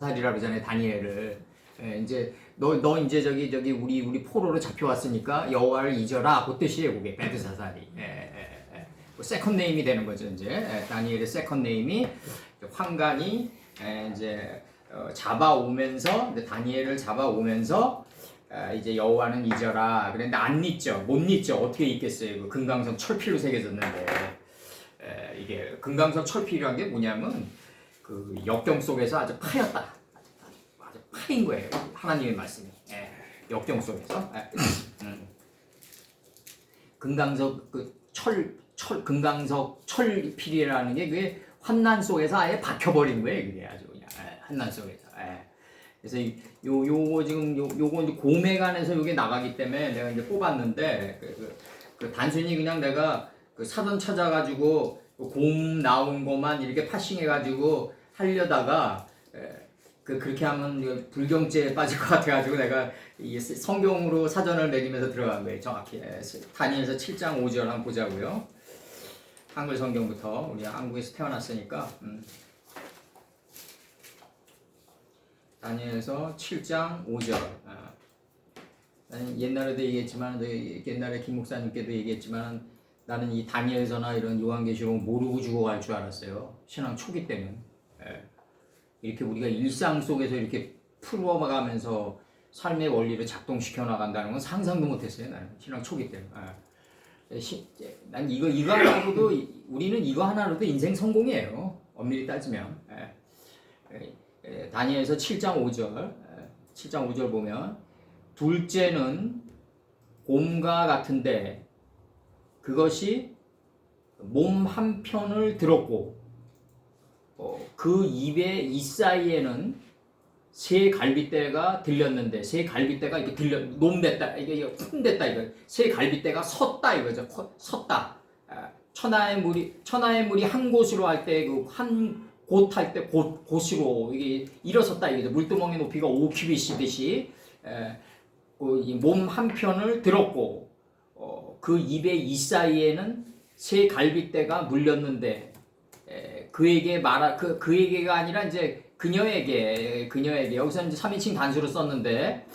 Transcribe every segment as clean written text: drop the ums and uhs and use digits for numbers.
살이라 그러잖아요, 다니엘을. 이제 너 이제 저기 우리 포로로 잡혀왔으니까 여호와를 잊어라. 그 뜻이에요, 그게 벨드사살이. 세컨 네임이 되는 거죠, 이제. 다니엘의 세컨 네임이 황관이 이제 잡아오면서 다니엘을 잡아오면서 이제 여호와는 잊어라. 그런데 안 잊죠, 못 잊죠. 어떻게 잊겠어요? 그 금강석 철필로 새겨졌는데. 이게 금강석 철필이란 게 뭐냐면 그 역경 속에서 아주 파였다. 아주 파인 거예요. 하나님의 말씀이. 역경 속에서. 금강석 금강석 철필이라는 게 그게 환난 속에서 아예 박혀버린 거예요. 그게 아주 그냥 환난 속에서. 그래서 요거 지금 요거 이제 고매간에서 요게 나가기 때문에 내가 이제 뽑았는데 그 단순히 그냥 내가 그 사전 찾아가지고 곰 나온 것만 이렇게 파싱해가지고 하려다가 그렇게 하면 불경죄에 빠질 것 같아가지고 내가 이 성경으로 사전을 매기면서 들어간 거예요. 정확히. 다니엘서 7장 5절 한번 보자고요. 한글 성경부터. 우리 한국에서 태어났으니까. 다니엘서 7장 5절. 옛날에도 얘기했지만, 옛날에 김 목사님께도 얘기했지만, 나는 이 다니엘서나 이런 요한계시록 모르고 죽어갈 줄 알았어요. 신앙 초기 때는. 이렇게 우리가 일상 속에서 이렇게 풀어가면서 삶의 원리를 작동시켜 나간다는 건 상상도 못했어요. 나는 신앙 초기 때는. 난 이거 하나로도 우리는 이거 하나로도 인생 성공이에요. 엄밀히 따지면. 다니엘서 7장 5절. 7장 5절 보면 둘째는 곰과 같은데 그것이 몸 한편을 들었고 그 입에 이 사이에는 새 갈빗대가 들렸는데 새 갈빗대가 이렇게 놈됐다 이게 푼됐다 이거 새 갈빗대가 섰다 이거죠. 섰다. 천하의 물이 한 곳으로 할 때 그 한 곳 할 때 곳으로 이게 일어섰다 이거죠. 물두멍의 높이가 5규빗이듯이 몸 한편을 들었고 그 입에 이 사이에는 새 갈빗대가 물렸는데 그에게가 아니라 이제 그녀에게 여기서 이제 3인칭 단수로 썼는데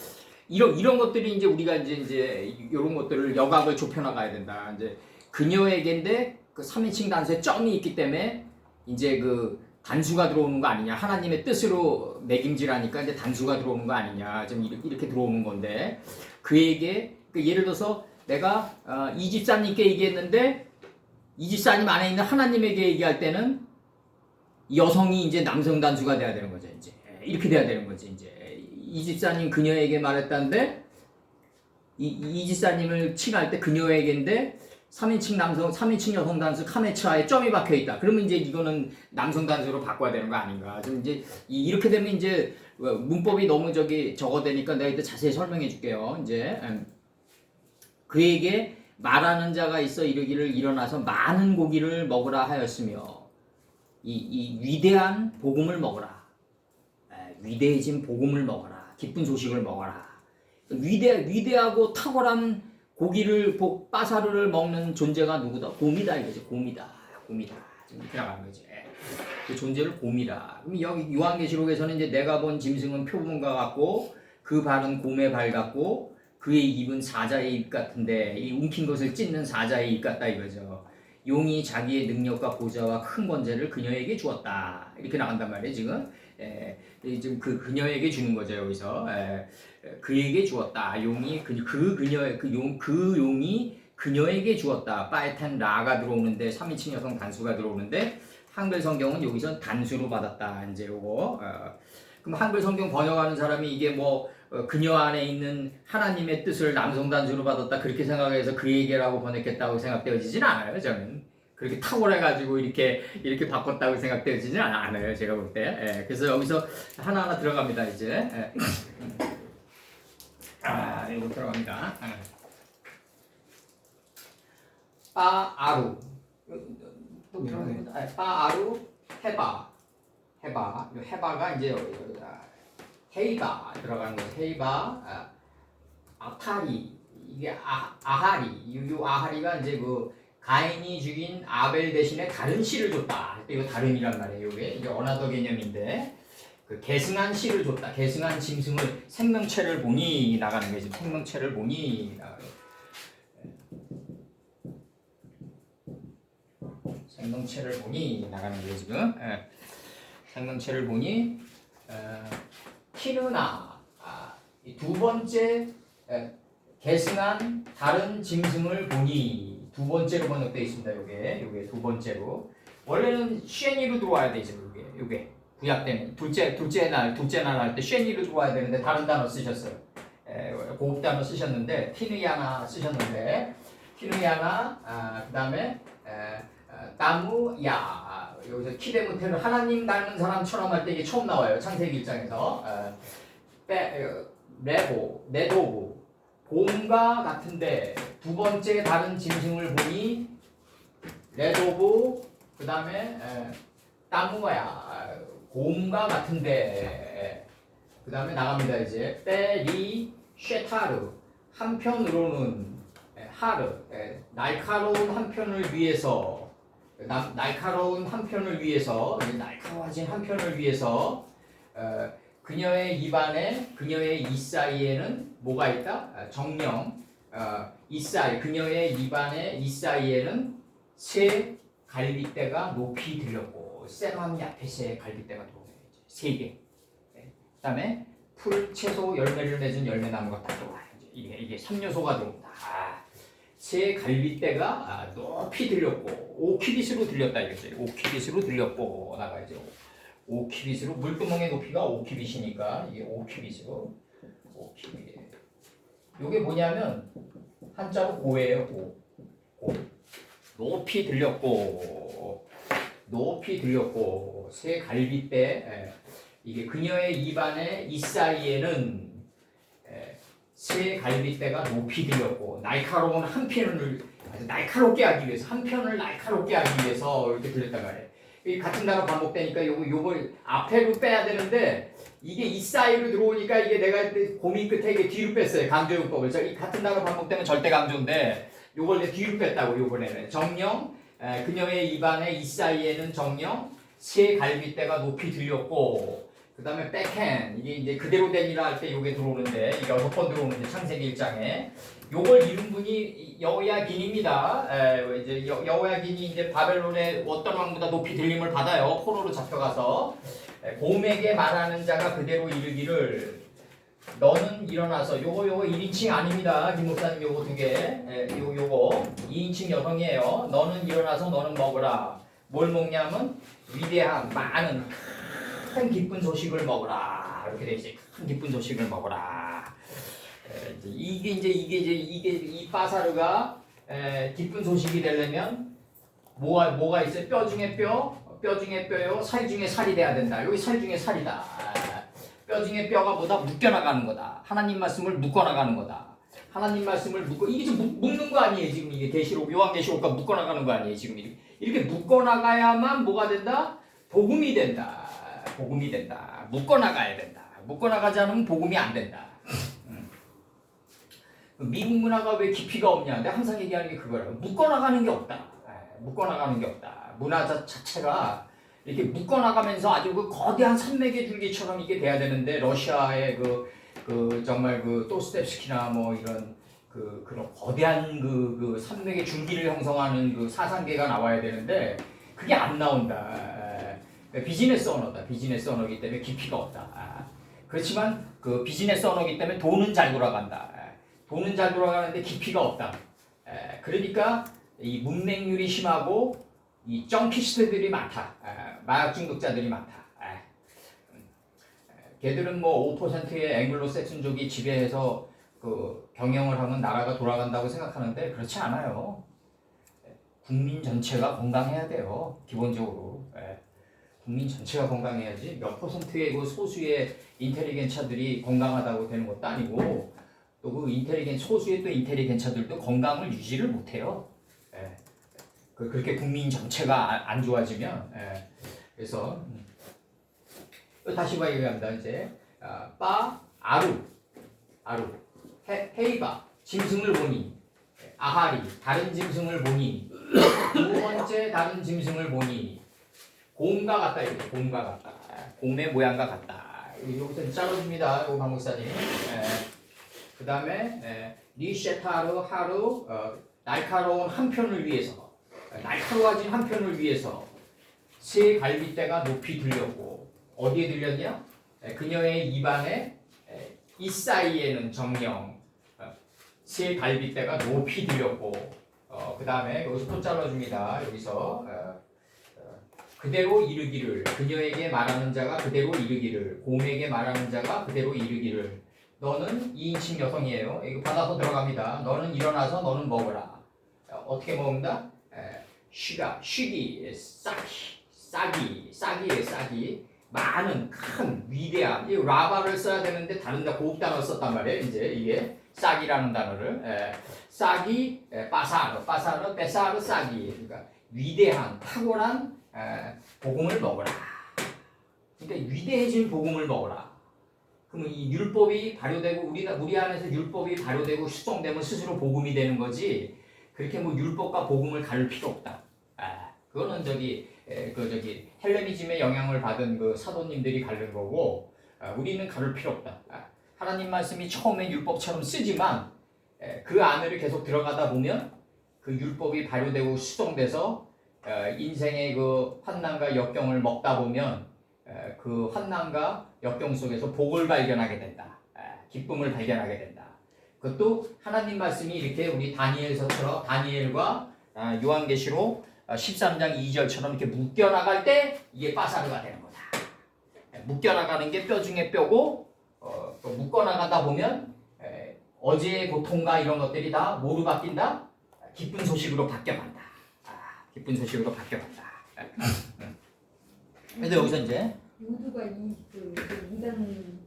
이런 것들이 이제 우리가 이제 이런 것들을 여각을 좁혀 나가야 된다. 이제 그녀에게인데 그 3인칭 단수에 점이 있기 때문에 이제 그 단수가 들어오는 거 아니냐. 하나님의 뜻으로 매김질하니까 이제 단수가 들어오는 거 아니냐. 좀 이렇게 들어오는 건데 그에게 예를 들어서 내가 이 집사님께 얘기했는데 이 집사님 안에 있는 하나님에게 얘기할 때는 여성이 이제 남성 단수가 돼야 되는 거죠. 이제 이렇게 돼야 되는 거지. 이제 이 집사님 그녀에게 말했다는데 이 집사님을 칭할 때 그녀에게인데 3인칭 여성 단수 카메차에 점이 박혀 있다. 그러면 이제 이거는 남성 단수로 바꿔야 되는 거 아닌가? 좀 이제 이렇게 되면 이제 문법이 너무 적어되니까 내가 이때 자세히 설명해 줄게요. 이제 그에게 말하는 자가 있어 이르기를 일어나서 많은 고기를 먹으라 하였으며 이 위대한 복음을 먹어라. 위대해진 복음을 먹어라. 기쁜 소식을 먹어라. 위대하고 탁월한 고기를 빠사르를 먹는 존재가 누구다? 곰이다 이거죠. 곰이다. 이렇게 나가는 거지. 그 존재를 곰이라. 그럼 여기 요한계시록에서는 이제 내가 본 짐승은 표범과 같고 그 발은 곰의 발 같고 그의 입은 사자의 입 같은데 이 움킨 것을 찢는 사자의 입 같다 이거죠. 용이 자기의 능력과 보좌와 큰 권세를 그녀에게 주었다. 이렇게 나간단 말이에요, 지금. 지금 그녀에게 주는 거죠, 여기서. 그에게 주었다. 용이 그 용이 그녀에게 주었다. 파에탄 라가 들어오는데 3인칭 여성 단수가 들어오는데 한글 성경은 여기서 단수로 받았다. 이제 요거. 그럼 한글 성경 번역하는 사람이 이게 뭐 그녀 안에 있는 하나님의 뜻을 남성 단수로 받았다 그렇게 생각해서 그에게라고 번역했다고 생각되어지진 않아요. 저는 그렇게 탁월해가지고 이렇게 바꿨다고 생각되어지진 않아요. 제가 볼 때. 그래서 여기서 하나하나 들어갑니다. 이제 이거 들어갑니다. 빠아루 또 들어갑니다. 빠아루 해바가 이제 헤이바 들어가는 거예요. 헤이바, 아타리, 이게 아하리, 이 아하리가 이제 그 가인이 죽인 아벨 대신에 다른 씨를 줬다. 이거 다른이란 말이에요. 이게 언어도 개념인데 그 계승한 씨를 줬다. 계승한 짐승을 생명체를 보니 나가는 거지. 생명체를 보니 나가는 거지. 생명체를 보니 나가는 거예요 지금. 생명체를 보니 키르나 두 번째 계승한 다른 짐승을 보니 두 번째로 번역되어 있습니다. 요게 두 번째로. 원래는 쉐니로 들어와야 되죠. 요게 구약 때는 둘째 날 할 때 쉐니로 들어와야 되는데 다른 단어 쓰셨어요. 고급 단어 쓰셨는데 티누야나 쓰셨는데 티누야나 그다음에 나무야 여기서 키데무테는 하나님 닮은 사람처럼 할 때 이게 처음 나와요. 창세기 1장에서 네도부 곰과 같은데 두 번째 다른 짐승을 보니 레도부 그 다음에 나무야 곰과 같은데 그 다음에 나갑니다. 이제 빼리 쉐타르 한편으로는 하르 날카로운 한편을 위해서 날카로운 한편을 위해서 날카로워진 한편을 위해서 그녀의 입안에 그녀의 이 사이에는 뭐가 있다? 정령 이 사이 그녀의 입안에 이 사이에는 새 갈빗대가 높이 들렸고 세마미 앞에 새 갈빗대가 들어오네. 세 개. 그다음에 풀 채소 열매를 맺은 열매나무가 딱 들어와. 이게 3요소가 들어온다. 새 갈빗대가 높이 들렸고 5키빗으로 들렸다 이거지. 5키빗으로 들렸고 나가야죠. 5키빗으로 물구멍의 높이가 5키빗이니까 이게 5키빗으로 5키빗. 요게 뭐냐면 한자로 고예요. 고. 높이 들렸고 새 갈빗대 이게 그녀의 입안에 이 사이에는 새 갈빗대가 높이 들렸고 날카로운 한 편을 아주 날카롭게 하기 위해서 한 편을 날카롭게 하기 위해서 이렇게 들렸다가 해. 이 같은 단어 반복되니까 요걸 앞에로 빼야 되는데 이게 이 사이로 들어오니까 이게 내가 고민 끝에 이게 뒤로 뺐어요. 강조용법을. 이 같은 단어 반복되면 절대 강조인데 요걸 이제 뒤로 뺐다고 요번에는 정령 그녀의 입안에 이 사이에는 정령 새 갈빗대가 높이 들렸고 그 다음에 백핸 이게 이제 그대로 되니라 할 때 요게 들어오는데 이게 6번 들어오는데 창세기 1장에 요걸 이룬 분이 여호야긴입니다. 이제 여호야긴이 이제 바벨론의 어떤 왕보다 높이 들림을 받아요. 포로로 잡혀가서 곰에게 말하는 자가 그대로 이르기를 너는 일어나서 요거 1인칭 아닙니다. 김 목사님 요거 두 개. 요거 2인칭 여성이에요. 너는 일어나서 너는 먹으라. 뭘 먹냐면 위대한 많은 큰 기쁜 소식을 먹으라. 이렇게 돼 있어요. 큰 기쁜 소식을 먹으라. 이게 이 파사르가 기쁜 소식이 되려면 뭐가 있어요? 뼈 중에 뼈요. 살 중에 살이 돼야 된다. 여기 살 중에 살이다. 뼈 중에 뼈가 뭐다? 묶여나가는 거다. 하나님 말씀을 묶어나가는 거다. 하나님 말씀을 이게 좀 묶는 거 아니에요? 지금 이게 계시록 요한계시록과 묶어나가는 거 아니에요? 지금 이렇게 묶어나가야만 뭐가 된다? 복음이 된다. 묶어나가야 된다. 묶어나가지 않으면 복음이 안 된다. 미국 문화가 왜 깊이가 없냐? 내가 항상 얘기하는 게 그거라고. 묶어나가는 게 없다. 문화 자체가 이렇게 묶어나가면서 아주 그 거대한 산맥의 줄기처럼 이게 돼야 되는데 러시아의 정말 도스텝스키나 뭐 이런 그런 거대한 그 산맥의 줄기를 형성하는 그 사상계가 나와야 되는데 그게 안 나온다. 비즈니스 언어다. 비즈니스 언어이기 때문에 깊이가 없다. 그렇지만 그 비즈니스 언어이기 때문에 돈은 잘 돌아간다. 돈은 잘 돌아가는데 깊이가 없다. 그러니까 이 문맹률이 심하고 이 정키스트들이 많다. 마약 중독자들이 많다. 걔들은 뭐 5%의 앵글로색슨족이 지배해서 그 경영을 하면 나라가 돌아간다고 생각하는데 그렇지 않아요. 국민 전체가 건강해야 돼요. 기본적으로. 국민 전체가 건강해야지 몇 퍼센트의 그 소수의 인텔리겐차들이 건강하다고 되는 것도 아니고 또 그 소수의 또 인텔리겐차들도 건강을 유지를 못해요. 그렇게 국민 전체가 안 좋아지면 그래서 다시 얘기합니다. 이제 아루 헤이바 짐승을 보니 아하리 다른 짐승을 보니 두 번째 다른 짐승을 보니 곰과 같다. 이렇게 곰과 같다. 곰의 모양과 같다. 여기서 잘라줍니다. 이거 박 목사님. 그 다음에 리셰타르 하루 날카로운 한 편을 위해서 날카로워진 한 편을 위해서 새 갈빗대가 높이 들렸고 어디에 들렸냐? 그녀의 입안에 이 사이에는 정령 새 갈빗대가 높이 들렸고 그 다음에 여기서 또 잘라줍니다. 여기서 그대로 이르기를 그녀에게 말하는 자가 그대로 이르기를 곰에게 말하는 자가 그대로 이르기를 너는 2인칭 여성이에요. 이거 받아서 들어갑니다. 너는 일어나서 너는 먹어라. 어떻게 먹는다? 쉬기, 싹이 많은 큰 위대한 이 라바를 써야 되는데 다른 데 고급 단어를 썼단 말이에요. 이제 이게 싹이라는 단어를 싹이 빠사르 베사르 싹이 그러니까 위대한 탁월한 복음을 먹어라. 그러니까 위대해진 복음을 먹어라. 그러면 이 율법이 발효되고 우리 안에서 율법이 발효되고 수정되면 스스로 복음이 되는 거지. 그렇게 뭐 율법과 복음을 가를 필요 없다. 그거는 헬레니즘의 영향을 받은 그 사도님들이 가른 거고 우리는 가를 필요 없다. 하나님 말씀이 처음에 율법처럼 쓰지만 그 안으로 계속 들어가다 보면 그 율법이 발효되고 수정돼서 인생의 그 환난과 역경을 먹다 보면 그 환난과 역경 속에서 복을 발견하게 된다. 기쁨을 발견하게 된다. 그것도 하나님 말씀이 이렇게 우리 다니엘서처럼 다니엘과 요한계시록 13장 2절처럼 이렇게 묶여나갈 때 이게 빠사르가 되는 거다. 묶여나가는 게 뼈 중에 뼈고 또 묶어나가다 보면 어제의 고통과 이런 것들이 다 뭐로 바뀐다? 기쁜 소식으로 바뀌어간다. 기쁜 소식으로 바뀌어간다. 그래서 여기서 이제 모두가 이단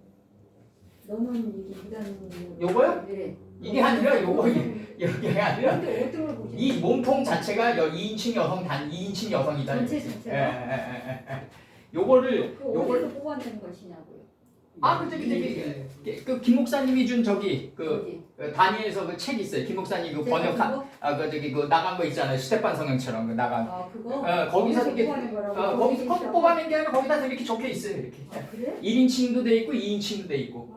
너는 이단 요거요? 네. 이게 아니라 이게 아니라 근데 어떤 걸 보세요? 이 몸통 자체가 2인칭 여성 2인칭 여성이다. 전체 자체가? 요거를 어디서 뽑아낸 것이냐고요? 그 김 목사님이 준 저기 어디? 다니엘서 그 책 있어요. 김 목사님 그 제가 번역한 그 나간 거 있잖아요. 스테판 성령처럼 그 나간. 그거? 거기서 이렇게 뽑아낸 거라고? 거기서 뽑아낸 게 아니라 거기다 이렇게 적혀 있어요. 이렇게. 그래? 1인칭도 돼 있고 2인칭도 돼 있고.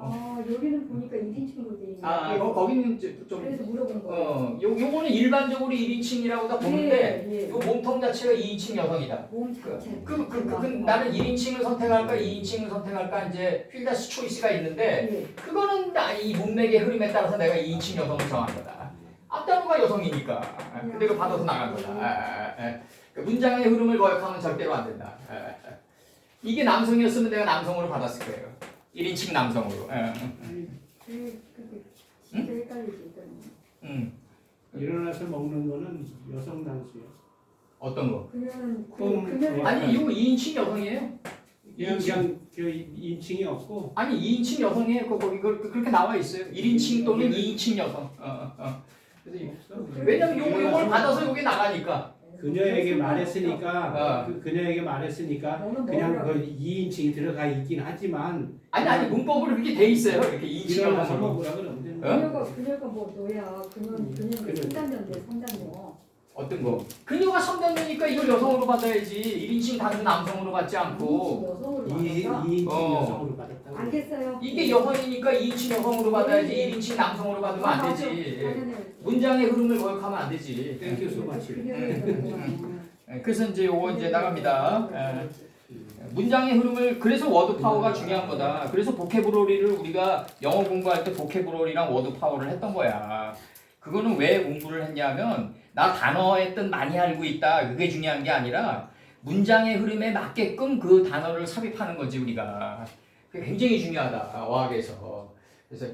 여기는 보니까 1인칭으로 돼 있네. 거기는 좀 그래서 물어본 거예요. 요거는 일반적으로 1인칭이라고 다 보는데 예. 요 몸통 자체가 2인칭 여성이다. 몸 자체. 나는 1인칭을 선택할까 2인칭을 선택할까 이제 필다스 초이스가 있는데 그거는 이 문맥의 흐름에 따라서 내가 2인칭 여성을 정한 거다. 앞단어가 여성이니까. 근데 그거 받아서 나간 거다. 그 문장의 흐름을 거역하면 절대로 안 된다. 이게 남성이었으면 내가 남성으로 받았을 거예요. 1인칭 남성으로. 진짜 헷갈리지. 일어나서 먹는 거는 여성 단수예요. 어떤 거? 그러면 아니 이거 2인칭 여성이에요. 그냥 인칭이 없고 아니 2인칭 여성이에요. 거기 그렇게 나와 있어요. 1인칭 또는 2인칭 여성. 그래서 왜냐면 요걸 받아서 요게 나가니까. 그녀에게 말했으니까 그녀에게 말했으니까 너는 그냥 먹으라고. 그 2인칭이 들어가 있긴 하지만 아니 문법으로 그렇게 돼 있어요. 이렇게 2인칭 일어나서 여성으로. 먹으라 그러면 되는 거야. 그녀가 뭐 너야. 그녀는 성단녀인데 성단녀. 어떤 거? 그녀가 성단녀니까 이걸 여성으로 받아야지. 1인칭 단수 남성으로 받지 않고. 여성으로 2인칭 어. 여성으로 받았다고. 알겠어요. 이게 여성이니까 2인칭 여성으로 받아야지. 1인칭 남성으로 받으면 안 되지. 문장의 흐름을 거역하면 안 되지. 땡큐 소마치. 그래서 이제 요거 이제 나갑니다. 문장의 흐름을 그래서 워드 파워가 중요한 거다. 그래서 보케브러리를 우리가 영어 공부할 때 보케브러리랑 워드 파워를 했던 거야. 그거는 왜 공부를 했냐면 나 단어의 뜻 많이 알고 있다. 그게 중요한 게 아니라 문장의 흐름에 맞게끔 그 단어를 삽입하는 거지 우리가. 그게 굉장히 중요하다. 어학에서. 그래서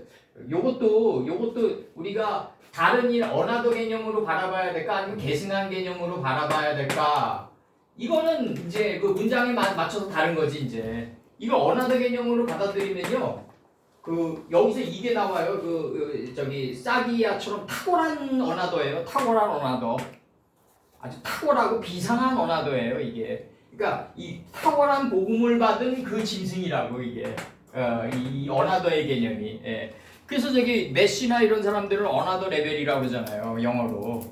요것도 우리가 다른 언어도 개념으로 바라봐야 될까 아니면 계승한 개념으로 바라봐야 될까? 이거는 이제 그 문장에 맞춰서 다른 거지 이제. 이걸 언어도 개념으로 받아들이면요. 여기서 이게 나와요. 사기야처럼 탁월한 언어도예요. 탁월한 언어도. 아주 탁월하고 비상한 언어도예요, 이게. 그러니까 이 탁월한 복음을 받은 그 짐승이라고 이게. 이 언어도의 개념이. 그래서 메시나 이런 사람들은 언어도 레벨이라고 그러잖아요. 영어로.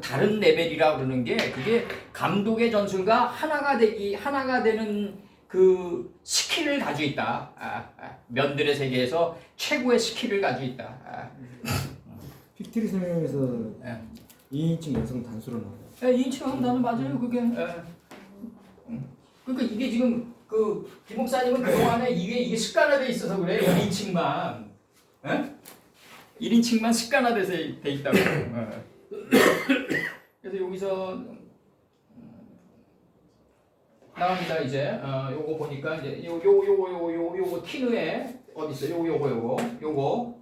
다른 레벨이라고 그러는 게 그게 감독의 전술과 하나가 되는 그 스킬을 가지고 있다. 면들의 세계에서 최고의 스킬을 가지고 있다. 픽트리 설명에서 예. 2인칭 여성 단수로 나와요. 인칭 나는 맞아요 그게. 그러니까 이게 지금 그 김목사님은 그동안에 이게 습관화돼 있어서 그래. 1인칭만 1인칭만 습관화돼서 돼 있다고. 그래서 여기서 나옵니다 이제. 요거 보니까 이제 요거 티누에 어디 있어? 요거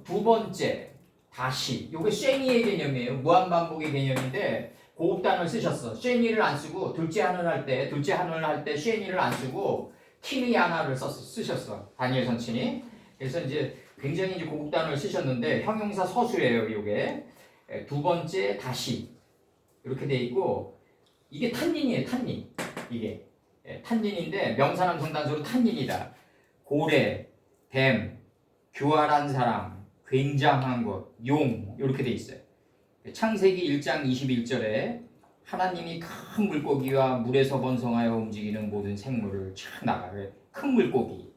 두 번째 다시 요게 쉐니의 개념이에요. 무한 반복의 개념인데 고급 단어를 쓰셨어. 쉐니를 안 쓰고 둘째 한을 할 때 쉐니를 안 쓰고 티누 하나를 쓰셨어. 다니엘 선친이. 그래서 이제 굉장히 이제 고급 단어를 쓰셨는데 형용사 서술이에요. 요게 두 번째 다시 이렇게 돼 있고 이게 탄닌이에요. 탄닌. 이게 탄닌인데 명사남 성단수로 탄닌이다. 고래, 뱀, 교활한 사람, 굉장한 것, 용 이렇게 돼 있어요. 창세기 1장 21절에 하나님이 큰 물고기와 물에서 번성하여 움직이는 모든 생물을 촥 나가요. 큰 물고기.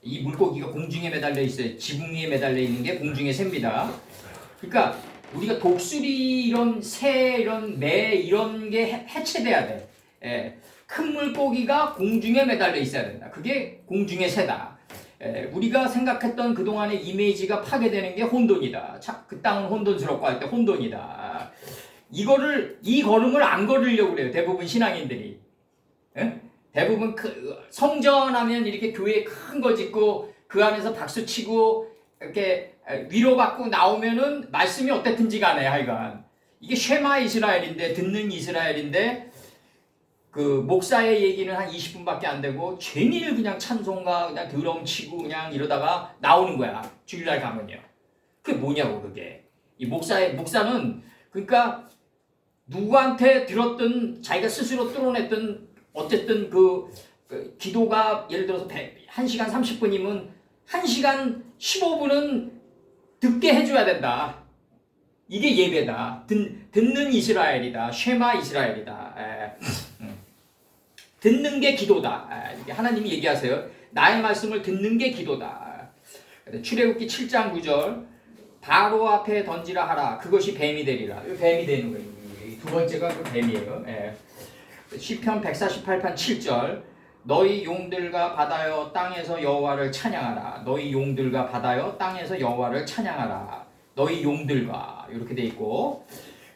이 물고기가 공중에 매달려 있어요. 지붕 위에 매달려 있는 게 공중의 새입니다. 그러니까 우리가 독수리 이런 새 이런 매 이런 게 해체돼야 돼. 큰 물고기가 공중에 매달려 있어야 된다. 그게 공중의 새다. 우리가 생각했던 그동안의 이미지가 파괴되는 게 혼돈이다. 그 땅은 혼돈스럽고 할 때 혼돈이다. 이 걸음을 안 걸으려고 그래요. 대부분 신앙인들이. 대부분 성전하면 이렇게 교회에 큰 거 짓고 그 안에서 박수 치고 이렇게 위로받고 나오면은 말씀이 어땠든지 간에 하여간 이게 쉐마 이스라엘인데 듣는 이스라엘인데 그 목사의 얘기는 한 20분밖에 안 되고 죄인을 그냥 찬송가 그냥 드럼 치고 그냥 이러다가 나오는 거야. 주일날 가면요. 그게 뭐냐고 그게. 이 목사는 그러니까 누구한테 들었든 자기가 스스로 뚫어냈든 어쨌든 그 기도가 예를 들어서 1시간 30분이면 1시간 15분은 듣게 해줘야 된다. 이게 예배다. 듣는 이스라엘이다. 쉐마 이스라엘이다. 듣는 게 기도다. 하나님이 얘기하세요. 나의 말씀을 듣는 게 기도다. 출애굽기 7장 9절 바로 앞에 던지라 하라. 그것이 뱀이 되리라. 뱀이 되는 거예요. 두 번째가 그 뱀이에요. 시편 148편 7절 너희 용들과 바다여 땅에서 여호와를 찬양하라. 너희 용들과 바다여 땅에서 여호와를 찬양하라. 너희 용들과 이렇게 돼 있고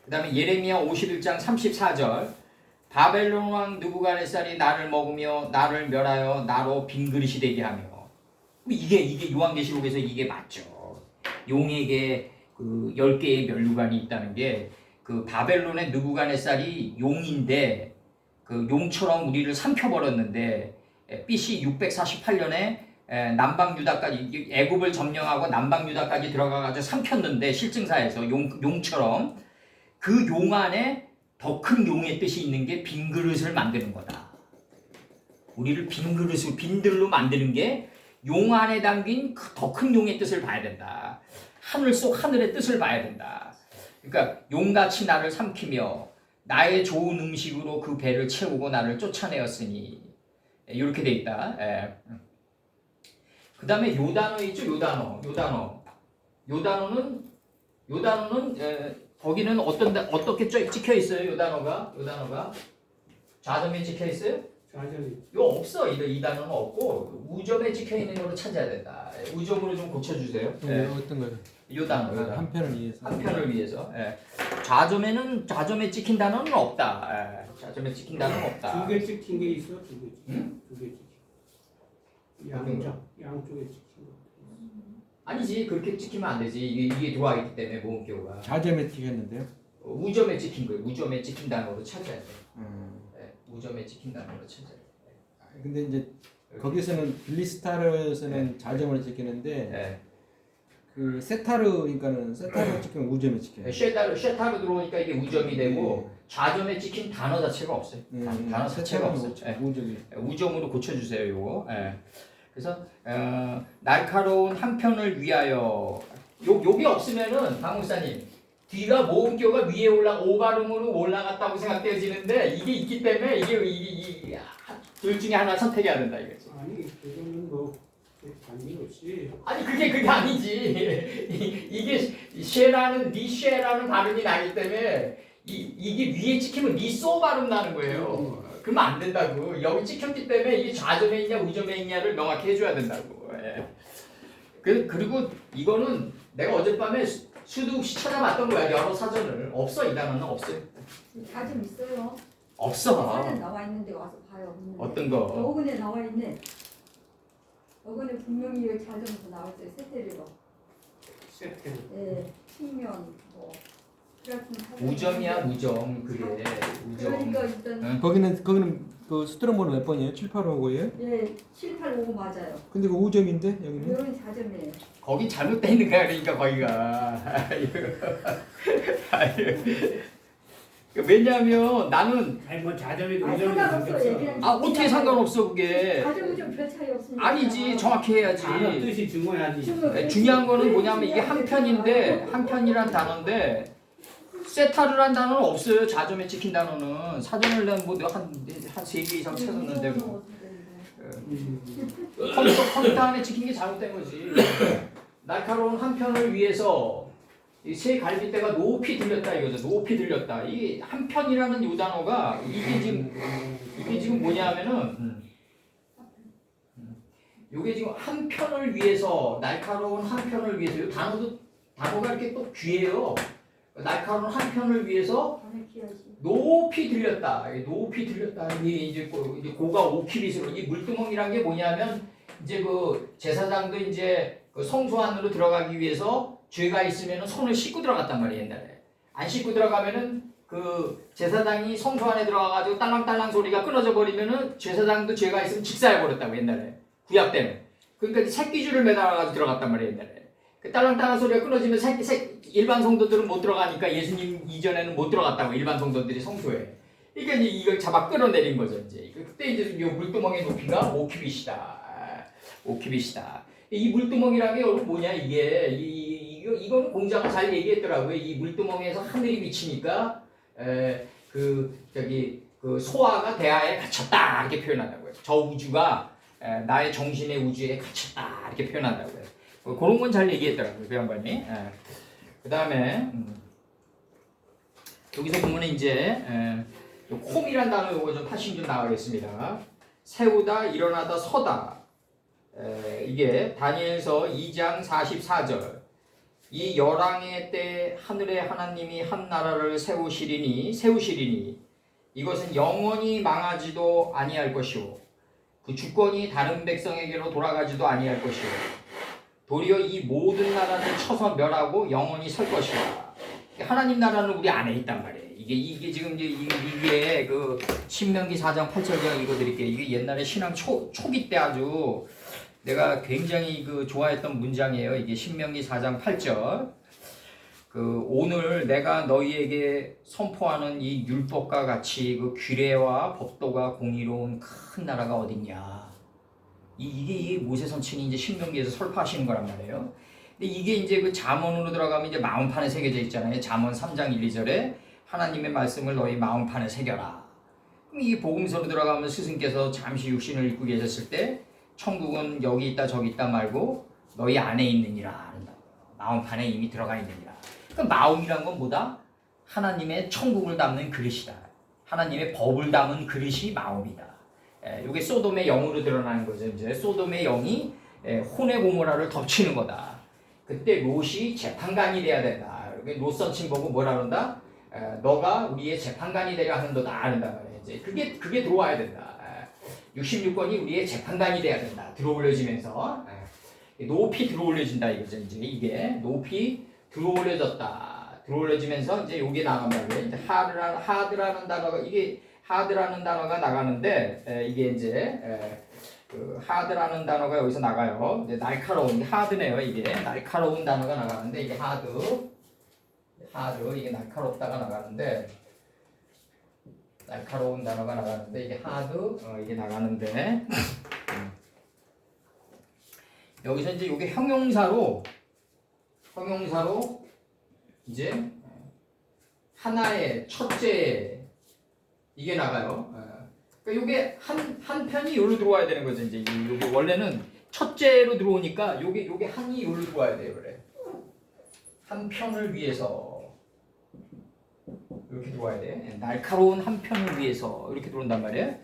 그 다음에 예레미야 51장 34절 바벨론 왕 느부갓네살이 나를 먹으며 나를 멸하여 나로 빈 그릇이 되게 하며 이게 요한계시록에서 이게 맞죠. 용에게 그 10개의 면류관이 있다는 게 그 바벨론의 느부갓네살이 용인데 그 용처럼 우리를 삼켜버렸는데 BC 648년에 남방 유다까지 애굽을 점령하고 남방 유다까지 들어가가지고 삼켰는데 실증사에서 용처럼 그 용 안에 더 큰 용의 뜻이 있는 게 빈 그릇을 만드는 거다. 우리를 빈 그릇으로 빈들로 만드는 게 용 안에 담긴 더 큰 용의 뜻을 봐야 된다. 하늘 속 하늘의 뜻을 봐야 된다. 그러니까 용같이 나를 삼키며 나의 좋은 음식으로 그 배를 채우고 나를 쫓아내었으니 이렇게 돼 있다. 그 다음에 요단어 있죠. 요단어는 거기는 어떻게 찍혀 있어요? 요단어가 좌점에 찍혀 있어요? 이거 없어. 이 단어는 없고 우점에 찍혀 있는 걸로 찾아야 된다. 우점으로 좀 고쳐주세요. 어떤 거요? 요 단어. 한 편을 위해서. 한 편을 위해서. 좌점에 찍힌 단어는 없다. 좌점에 찍힌 단어는 없다. 두 개 찍힌 게 있어. 두 개. 응? 두 개 찍힌. 양쪽에 찍힌 거. 아니지. 그렇게 찍히면 안 되지. 이게 들어와 있기 때문에 모음기호가. 좌점에 찍혔는데요. 우점에 찍힌 거예요. 우점에 찍힌 단어로 찾아야 돼. 우점에 찍힌 단어로 찾아야 돼. 근데 이제 거기서는 빌리스타르에서는 좌점으로 찍히는데 그 세타르니까는 세타르 찍히면 우점에 찍혀요. 쉐타로 들어오니까 이게 우점이 되고 좌점에 찍힌 단어 자체가 없어요. 단어 자체가 없어요. 우점으로 고쳐주세요. 요거. 그래서 날카로운 한 편을 위하여 요게 없으면은 박 목사님 뒤가 모음교가 위에 오 발음으로 올라갔다고 생각되어지는데 이게 있기 때문에 이게 둘 중에 하나 선택해야 된다 이거지. 아니 그거는 뭐 관계없이 아니 그게 아니지. 이게 쉐라는 니쉐라는 발음이 나기 때문에 이게 위에 찍히면 니소 발음 나는 거예요. 그러면 안 된다고. 여기 찍혔기 때문에 이게 좌점에 있냐 우점에 있냐를 명확히 해줘야 된다고. 예. 그리고 이거는 내가 어젯밤에 수도 혹시 찾아봤던 거야. 여러 사전을. 없어 이 단어는 없어요. 자좀 있어요. 없어. 사전 나와 있는데 와서 봐요. 있는데. 어떤 거? 어근에 나와 있네. 어근에 분명히 여기 자전에서 나와 있어요. 세테리로. 세트 예, 측면 뭐. 우점이야 우점 그게 우점. 그러니까 일단 응? 거기는 그 수트럼 번호 몇 번이에요? 7855예요? 예, 785 맞아요. 근데 그 5점인데 여기는? 여기 자점이에요. 거기 잘못돼 있는 거야 그러니까 거기가. 왜냐하면 나는 아니 뭐 자점이 아니, 우점이 상관없어. 관계없어. 얘기하는 어떻게 상관없어 그게. 자점 우점 별 차이 없으니까. 아니지 정확히 해야지. 단어 뜻이 중요하지. 중요한 거는 뭐냐면 이게 한 편인데 한 편이란 단어인데 세타르란 단어는 없어요. 자점에 찍힌 단어는 사전을 내가 뭐한 3개 이상 찾았는데 컴퓨터 안에 찍힌 게 잘못된 거지. 날카로운 한 편을 위해서 이 새 갈빗대가 높이 들렸다 이거죠. 높이 들렸다. 이 한 편이라는 이 단어가 이게 지금 뭐냐면은 이게 지금 한 편을 위해서 날카로운 한 편을 위해서 이 단어가 이렇게 또 귀해요. 날카로운 한 편을 위해서 높이 들렸다. 높이 들렸다. 이게 이제 고가 5키빗으로 이 물두멍이란 게 뭐냐면 이제 그 제사장도 이제 그 성소 안으로 들어가기 위해서 죄가 있으면 손을 씻고 들어갔단 말이에요 옛날에. 안 씻고 들어가면은 그 제사장이 성소 안에 들어가가지고 딸랑딸랑 소리가 끊어져 버리면은 제사장도 죄가 있으면 직사해 버렸다고 옛날에 구약 때문에. 그러니까 새끼줄을 매달아가지고 들어갔단 말이에요 옛날에. 그 딸랑딸랑 소리가 끊어지면 일반 성도들은 못 들어가니까 예수님 이전에는 못 들어갔다고 일반 성도들이 성소에. 그러니까 이제 이걸 잡아 끌어내린 거죠 이제. 그때 이제 이 물두멍의 높이가 5키빗이다. 5키빗이다. 이 물두멍이라는 게 뭐냐 이게 이거는 공자가 잘 얘기했더라고요. 이 물두멍에서 하늘이 비치니까 그 소아가 대하에 갇혔다 이렇게 표현한다고요. 저 우주가 나의 정신의 우주에 갇혔다 이렇게 표현한다고요. 그런 건 잘 얘기했더라고요 그 양반이. 그 다음에 여기서 보면 이제 콤이란 단어 요거 좀 다시 좀 나가겠습니다. 세우다, 일어나다, 서다. 이게 다니엘서 2장 44절. 이 열왕의 때 하늘의 하나님이 한 나라를 세우시리니 이것은 영원히 망하지도 아니할 것이오. 그 주권이 다른 백성에게로 돌아가지도 아니할 것이오. 도리어 이 모든 나라를 쳐서 멸하고 영원히 설 것이다. 하나님 나라는 우리 안에 있단 말이에요. 이게 지금 이게 그 신명기 4장 8절 제가 읽어드릴게요. 이게 옛날에 신앙 초기 때 아주 내가 굉장히 그 좋아했던 문장이에요. 이게 신명기 4장 8절. 그 오늘 내가 너희에게 선포하는 이 율법과 같이 그 규례와 법도가 공의로운 큰 나라가 어딨냐. 이게 모세선친이 이제 신명기에서 설파하시는 거란 말이에요. 근데 이게 이제 그 잠언으로 들어가면 이제 마음판에 새겨져 있잖아요. 잠언 3장 1, 2절에 하나님의 말씀을 너희 마음판에 새겨라. 그럼 이 복음서로 들어가면 스승께서 잠시 육신을 입고 계셨을 때 천국은 여기 있다 저기 있다 말고 너희 안에 있느니라 한다. 마음판에 이미 들어가 있느니라. 그러니까 마음이란 건 뭐다? 하나님의 천국을 담는 그릇이다. 하나님의 법을 담은 그릇이 마음이다. 이게 소돔의 영으로 드러나는 거죠. 이제 소돔의 영이 혼의 고모라를 덮치는 거다. 그때 롯이 재판관이 돼야 된다. 롯 선친 보고 뭐라 그런다? 너가 우리의 재판관이 되려 하는도다 한다 말이에요. 이제 그게 들어와야 된다. 66권이 우리의 재판관이 돼야 된다. 들어올려지면서 높이 들어올려진다 이거죠. 이제 이게 높이 들어올려졌다. 들어올려지면서 이제 여기 나간 말이에요. 이제 하드라는 단어가 이게 하드라는 단어가 나가는데 이게 이제 그 하드라는 단어가 여기서 나가요. 이제 날카로운 하드네요. 이게 날카로운 단어가 나가는데 이게 하드 이게 날카롭다가 나가는데 날카로운 단어가 나가는데 이게 하드 이게 나가는데 여기서 이제 이게 형용사로 이제 하나의 첫째 이게 나가요. 그러니까 요게 한 편이 여기로 들어와야 되는 거죠. 이제 요게 원래는 첫째로 들어오니까 요게 한이 여기로 들어와야 돼요. 그래. 한 편을 위해서 이렇게 들어와야 돼. 날카로운 한 편을 위해서 이렇게 들어온단 말이에요.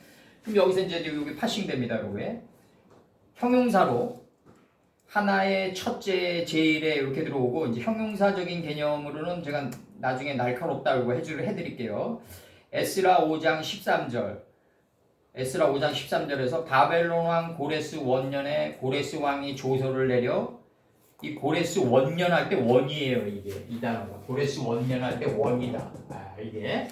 그럼 여기서 이제 여기 파싱됩니다. 여기 형용사로 하나의 첫째 제일에 이렇게 들어오고 이제 형용사적인 개념으로는 제가 나중에 날카롭다고 해드릴게요. 에스라 5장 13절 에스라 5장 13절에서 바벨론 왕 고레스 원년에 고레스 왕이 조서를 내려 이 고레스 원년 할 때 원이에요. 이게 이 단어가 고레스 원년 할 때 원이다. 이게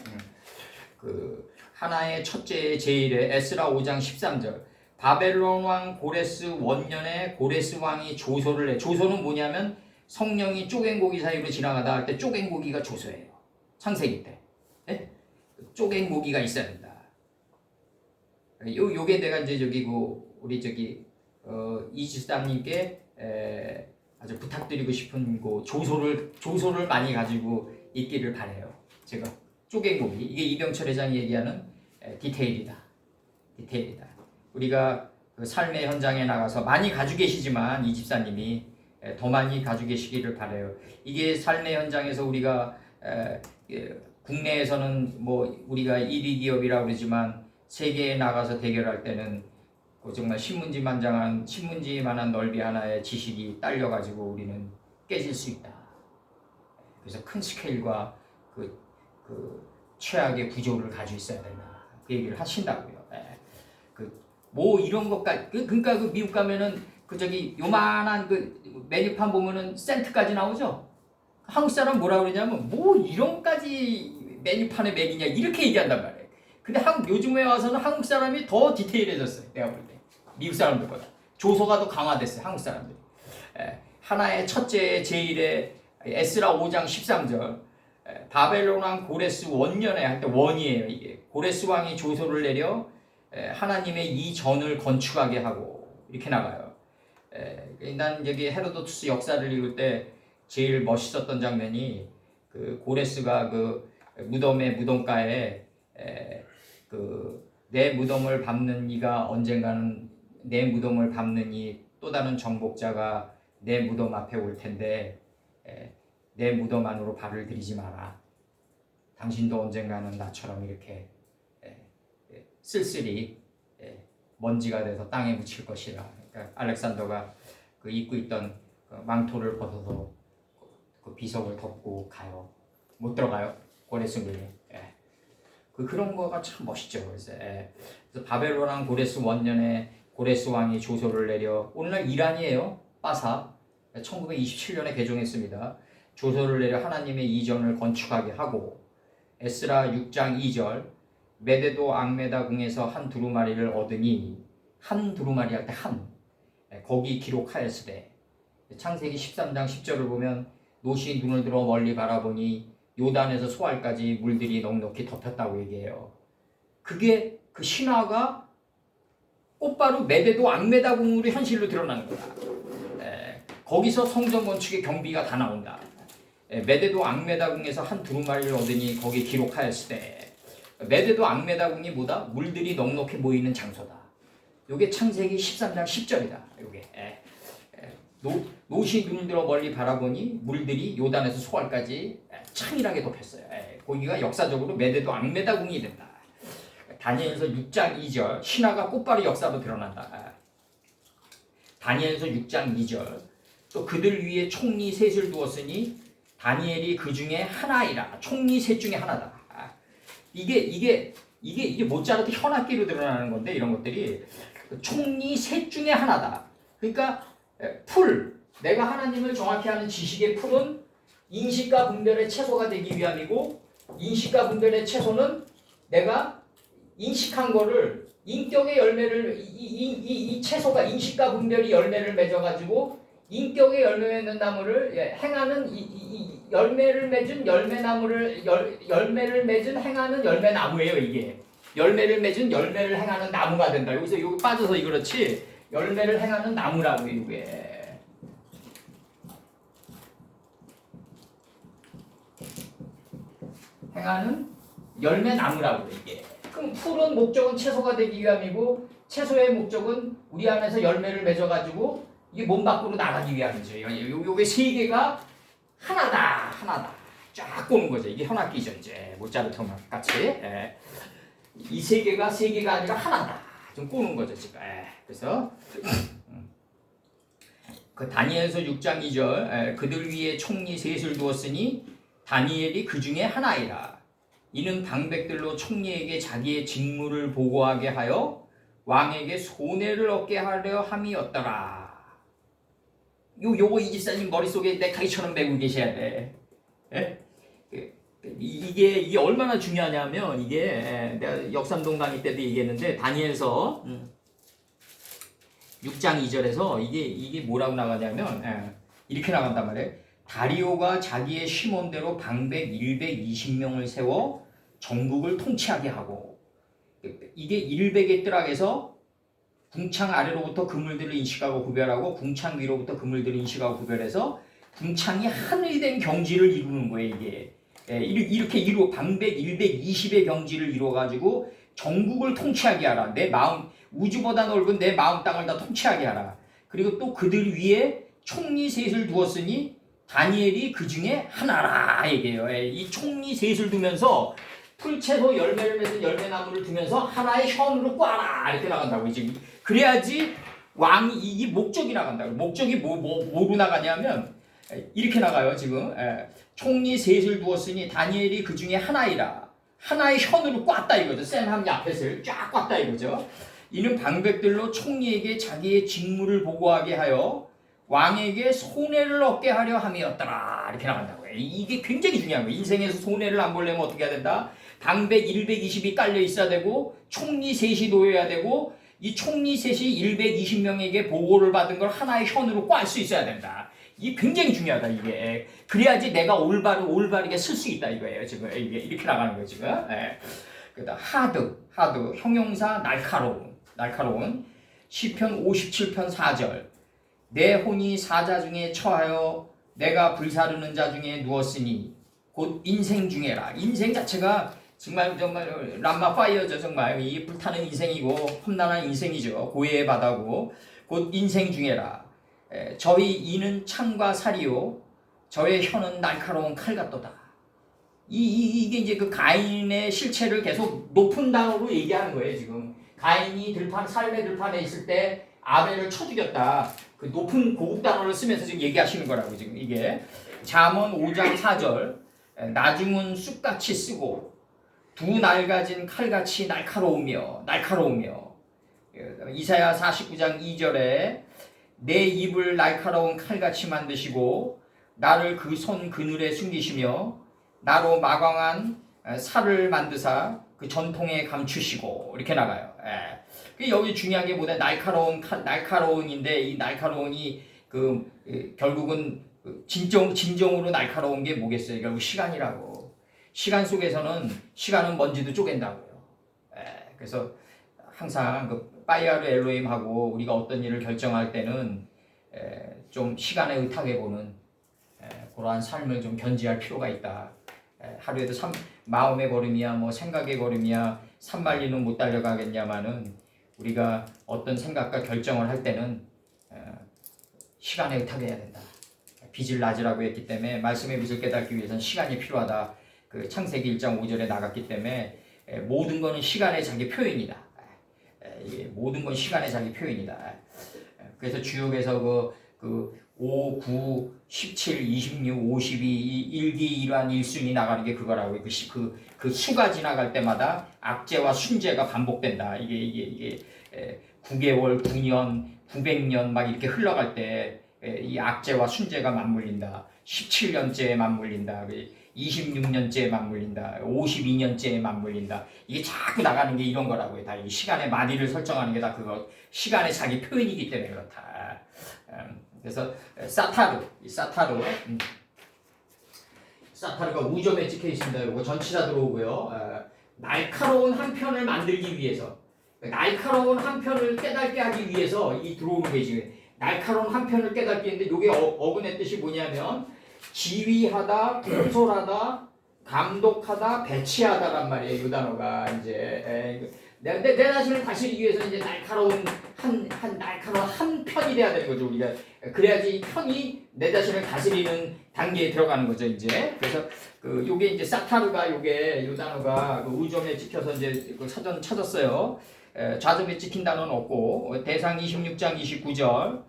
그 하나의 첫째 제일에 에스라 5장 13절 바벨론 왕 고레스 원년에 고레스 왕이 조서를 내. 조서는 뭐냐면 성령이 쪼갠고기 사이로 지나가다 할 때 쪼갠고기가 조서예요. 창세기 때. 네? 쪼갠고기가 있어야 된다. 요게 내가 이제 우리 이지스tam님께 아주 부탁드리고 싶은 조소를 많이 가지고 있기를 바래요. 제가 쪼갠고기 이게 이병철 회장이 얘기하는 디테일이다. 우리가 그 삶의 현장에 나가서 많이 가지고 계시지만 이 집사님이 더 많이 가지고 계시기를 바래요. 이게 삶의 현장에서 우리가 국내에서는 뭐 우리가 1위 기업이라고 그러지만 세계에 나가서 대결할 때는 정말 신문지만한 넓이 하나의 지식이 딸려가지고 우리는 깨질 수 있다. 그래서 큰 스케일과 그 최악의 구조를 가지고 있어야 된다. 그 얘기를 하신다고요. 뭐 이런 것까지 그러니까 그 미국 가면은 요만한 그 메뉴판 보면은 센트까지 나오죠. 한국 사람 뭐라 그러냐면 뭐 이런까지 메뉴판에 먹이냐 이렇게 얘기한단 말이에요. 근데 요즘에 와서는 한국 사람이 더 디테일해졌어요. 내가 볼 때 미국 사람들보다 조소가 더 강화됐어요. 한국 사람들이. 하나의 첫째 제일의 에스라 5장 13절 바벨론 왕 고레스 원년에 할 때 원이에요. 이게 고레스 왕이 조소를 내려 하나님의 이 전을 건축하게 하고 이렇게 나가요. 난 여기 헤로도투스 역사를 읽을 때 제일 멋있었던 장면이 그 고레스가 그 무덤가에 내 무덤을 밟는 이가 언젠가는 내 무덤을 밟는 이 또 다른 정복자가 내 무덤 앞에 올 텐데 내 무덤 안으로 발을 들이지 마라. 당신도 언젠가는 나처럼 이렇게 쓸쓸히 먼지가 돼서 땅에 묻힐 것이라. 그러니까 알렉산더가 그 입고 있던 그 망토를 벗어서 그 비석을 덮고 가요. 못 들어가요. 고레스군이. 그런 거가 참 멋있죠. 그래서 바벨론 왕 고레스 원년에 고레스 왕이 조서를 내려 오늘날 이란이에요. 바사 1927년에 개종했습니다. 조서를 내려 하나님의 이전을 건축하게 하고 에스라 6장 2절 메데도 앙메다 궁에서 한 두루마리를 얻으니 한 두루마리 할 때 거기 기록하였으되 창세기 13장 10절을 보면 노시 눈을 들어 멀리 바라보니 요단에서 소알까지 물들이 넉넉히 덮였다고 얘기해요. 그게 그 신화가 곧바로 메데도 앙메다 궁으로 현실로 드러나는 거다. 거기서 성전 건축의 경비가 다 나온다. 메데도 앙메다 궁에서 한 두루마리를 얻으니 거기 기록하였으되 메데도 앙메다 궁이 뭐다? 물들이 넉넉히 모이는 장소다. 요게 창세기 13장 10절이다. 요게 노시 눈을 들어 멀리 바라보니 물들이 요단에서 소알까지 창일하게 덮였어요. 거기가 역사적으로 메데도 앙메다 궁이 된다. 다니엘서 6장 2절 신화가 곧바로 역사로 드러난다. 다니엘서 6장 2절 또 그들 위에 총리 셋을 두었으니 다니엘이 그 중에 하나이라. 총리 셋 중에 하나다. 이게 모짜르트 현악기로 드러나는 건데 이런 것들이 총리 셋 중에 하나다. 그러니까 내가 하나님을 정확히 아는 지식의 풀은 인식과 분별의 채소가 되기 위함이고 인식과 분별의 채소는 내가 인식한 거를 인격의 열매를 이 채소가 인식과 분별이 열매를 맺어가지고 인격의 열매 맺는 나무를 행하는 이 열매를 맺은 열매를 맺은 행하는 열매 나무예요. 이게 열매를 맺은 열매를 행하는 나무가 된다. 여기서 여기 빠져서 그렇지 열매를 행하는 나무라고 이게. 행하는 열매 나무라고 이게. 그럼 풀은 목적은 채소가 되기 위함이고 채소의 목적은 우리 안에서 열매를 맺어가지고 이게 몸 밖으로 나가기 위함이죠. 요게 세 개가 하나다. 쫙 꼬는 거죠. 이게 현악기죠. 이제 모차르트 음악 같이. 예. 이 세 개가 아니라 하나다. 좀 꼬는 거죠 지금. 예. 그래서 그 다니엘서 6장 2절 그들 위에 총리 셋을 두었으니 다니엘이 그 중에 하나이라. 이는 방백들로 총리에게 자기의 직무를 보고하게 하여 왕에게 손해를 얻게 하려 함이었더라. 요거 이집사님 머릿속에 넥타이처럼 메고 계셔야 돼. 예? 이게 얼마나 중요하냐면 이게 내가 역삼동 강의 때도 얘기했는데 다니엘서 6장 2절에서 이게 뭐라고 나가냐면 이렇게 나간단 말이에요. 다리오가 자기의 심원대로 방백 120명을 세워 전국을 통치하게 하고 이게 100의 뜰락에서 궁창 아래로부터 그물들을 인식하고 구별하고 궁창 위로부터 그물들을 인식하고 구별해서 궁창이 하늘이 된 경지를 이루는 거예요. 이게 이렇게 방백 120의 경지를 이루어가지고 전국을 통치하게 하라. 내 마음 우주보다 넓은 내 마음 땅을 다 통치하게 하라. 그리고 또 그들 위에 총리 셋을 두었으니 다니엘이 그 중에 하나라 얘기해요. 이 총리 셋을 두면서 풀채소 열매를 맺은 열매나무를 두면서 하나의 현으로 꽈라 이렇게 나간다고 지금. 그래야지 왕이 이 목적이 나간다고. 목적이 뭐로 나가냐면 이렇게 나가요 지금. 총리 셋을 두었으니 다니엘이 그 중에 하나이라. 하나의 현으로 꽈다 이거죠. 셈함 야펫을 쫙 꽈다 이거죠. 이는 방백들로 총리에게 자기의 직무를 보고하게 하여 왕에게 손해를 얻게 하려 함이었더라 이렇게 나간다고요. 이게 굉장히 중요한 거예요. 인생에서 손해를 안 보려면 어떻게 해야 된다? 방백 120이 깔려 있어야 되고 총리 셋이 놓여야 되고 이 총리 셋이 120명에게 보고를 받은 걸 하나의 현으로 꽈 수 있어야 된다. 이게 굉장히 중요하다 이게. 그래야지 내가 올바르게 쓸 수 있다 이거예요 지금. 이게 이렇게 나가는 거예요 지금. 그다음 하드 형용사 날카로운 시편 57편 4절 내 혼이 사자 중에 처하여 내가 불사르는 자 중에 누웠으니 곧 인생 중에라. 인생 자체가 정말 람마 파이어죠. 정말 이 불타는 인생이고 험난한 인생이죠. 고해의 바다고 곧 인생 중에라. 저희 이는 창과 살이요 저의 혀는 날카로운 칼 같도다. 이게 이제 그 가인의 실체를 계속 높은 단어로 얘기하는 거예요 지금. 가인이 삶의 들판에 있을 때 아벨을 쳐 죽였다. 그 높은 고급 단어를 쓰면서 지금 얘기하시는 거라고 지금 이게. 잠언 5장 4절 나중은 쑥같이 쓰고 두 날가진 칼같이 날카로우며 이사야 49장 2절에 내 입을 날카로운 칼같이 만드시고 나를 그 손 그늘에 숨기시며 나로 마광한 살을 만드사 그 전통에 감추시고 이렇게 나가요. 여기 중요한 게 뭐냐 날카로운인데 이 날카로운이 결국은 진정으로 날카로운 게 뭐겠어요? 결국 시간이라고. 시간은 먼지도 쪼갠다고요. 그래서 항상 그 빠이아르 엘로힘하고 우리가 어떤 일을 결정할 때는 좀 시간에 의탁해 보는 그러한 삶을 좀 견지할 필요가 있다. 하루에도 마음의 걸음이야 뭐 생각의 걸음이야 산만리는 못 달려가겠냐마는 우리가 어떤 생각과 결정을 할 때는 시간에 의탁해야 된다. 빚을 낮으라고 했기 때문에 말씀의 빚을 깨닫기 위해서는 시간이 필요하다. 그 창세기 1장 5절에 나갔기 때문에 모든 것은 시간의 자기 표현이다. 모든 건 시간의 자기 표현이다. 그래서 주역에서 5, 9, 17, 26, 52 일기일환 1순위 나가는 게 그거라고. 그 수가 지나갈 때마다 악재와 순재가 반복된다. 이게 9개월, 9년, 900년 막 이렇게 흘러갈 때 이 악재와 순재가 맞물린다. 17년째에 맞물린다. 26년째에 맞물린다. 52년째에 맞물린다. 이게 자꾸 나가는 게 이런 거라고요. 다 이 시간의 마디를 설정하는 게 다 그거. 시간의 자기 표현이기 때문에 그렇다. 그래서 사타르가 우점에 찍혀 있습니다. 이거 전치사 들어오고요. 날카로운 한 편을 만들기 위해서, 날카로운 한 편을 깨닫게 하기 위해서 이 들어오는 게 지금 날카로운 한 편을 깨닫게 했는데 이게 어근의 뜻이 뭐냐면 지휘하다, 통솔하다, 감독하다, 배치하다란 말이에요. 이 단어가 이제 내 자신을 다스리기 위해서 이제 날카로운 날카로운 한 편이 돼야 되는 거죠. 우리가 그래야지 이 편이 내 자신을 다스리는 단계에 들어가는 거죠. 이제 그래서 그 요게 이제 사타르가 요게 요 단어가 그 의점에 찍혀서 이제 그 사전 찾았어요. 좌점에 찍힌 단어는 없고 대상 26장 29절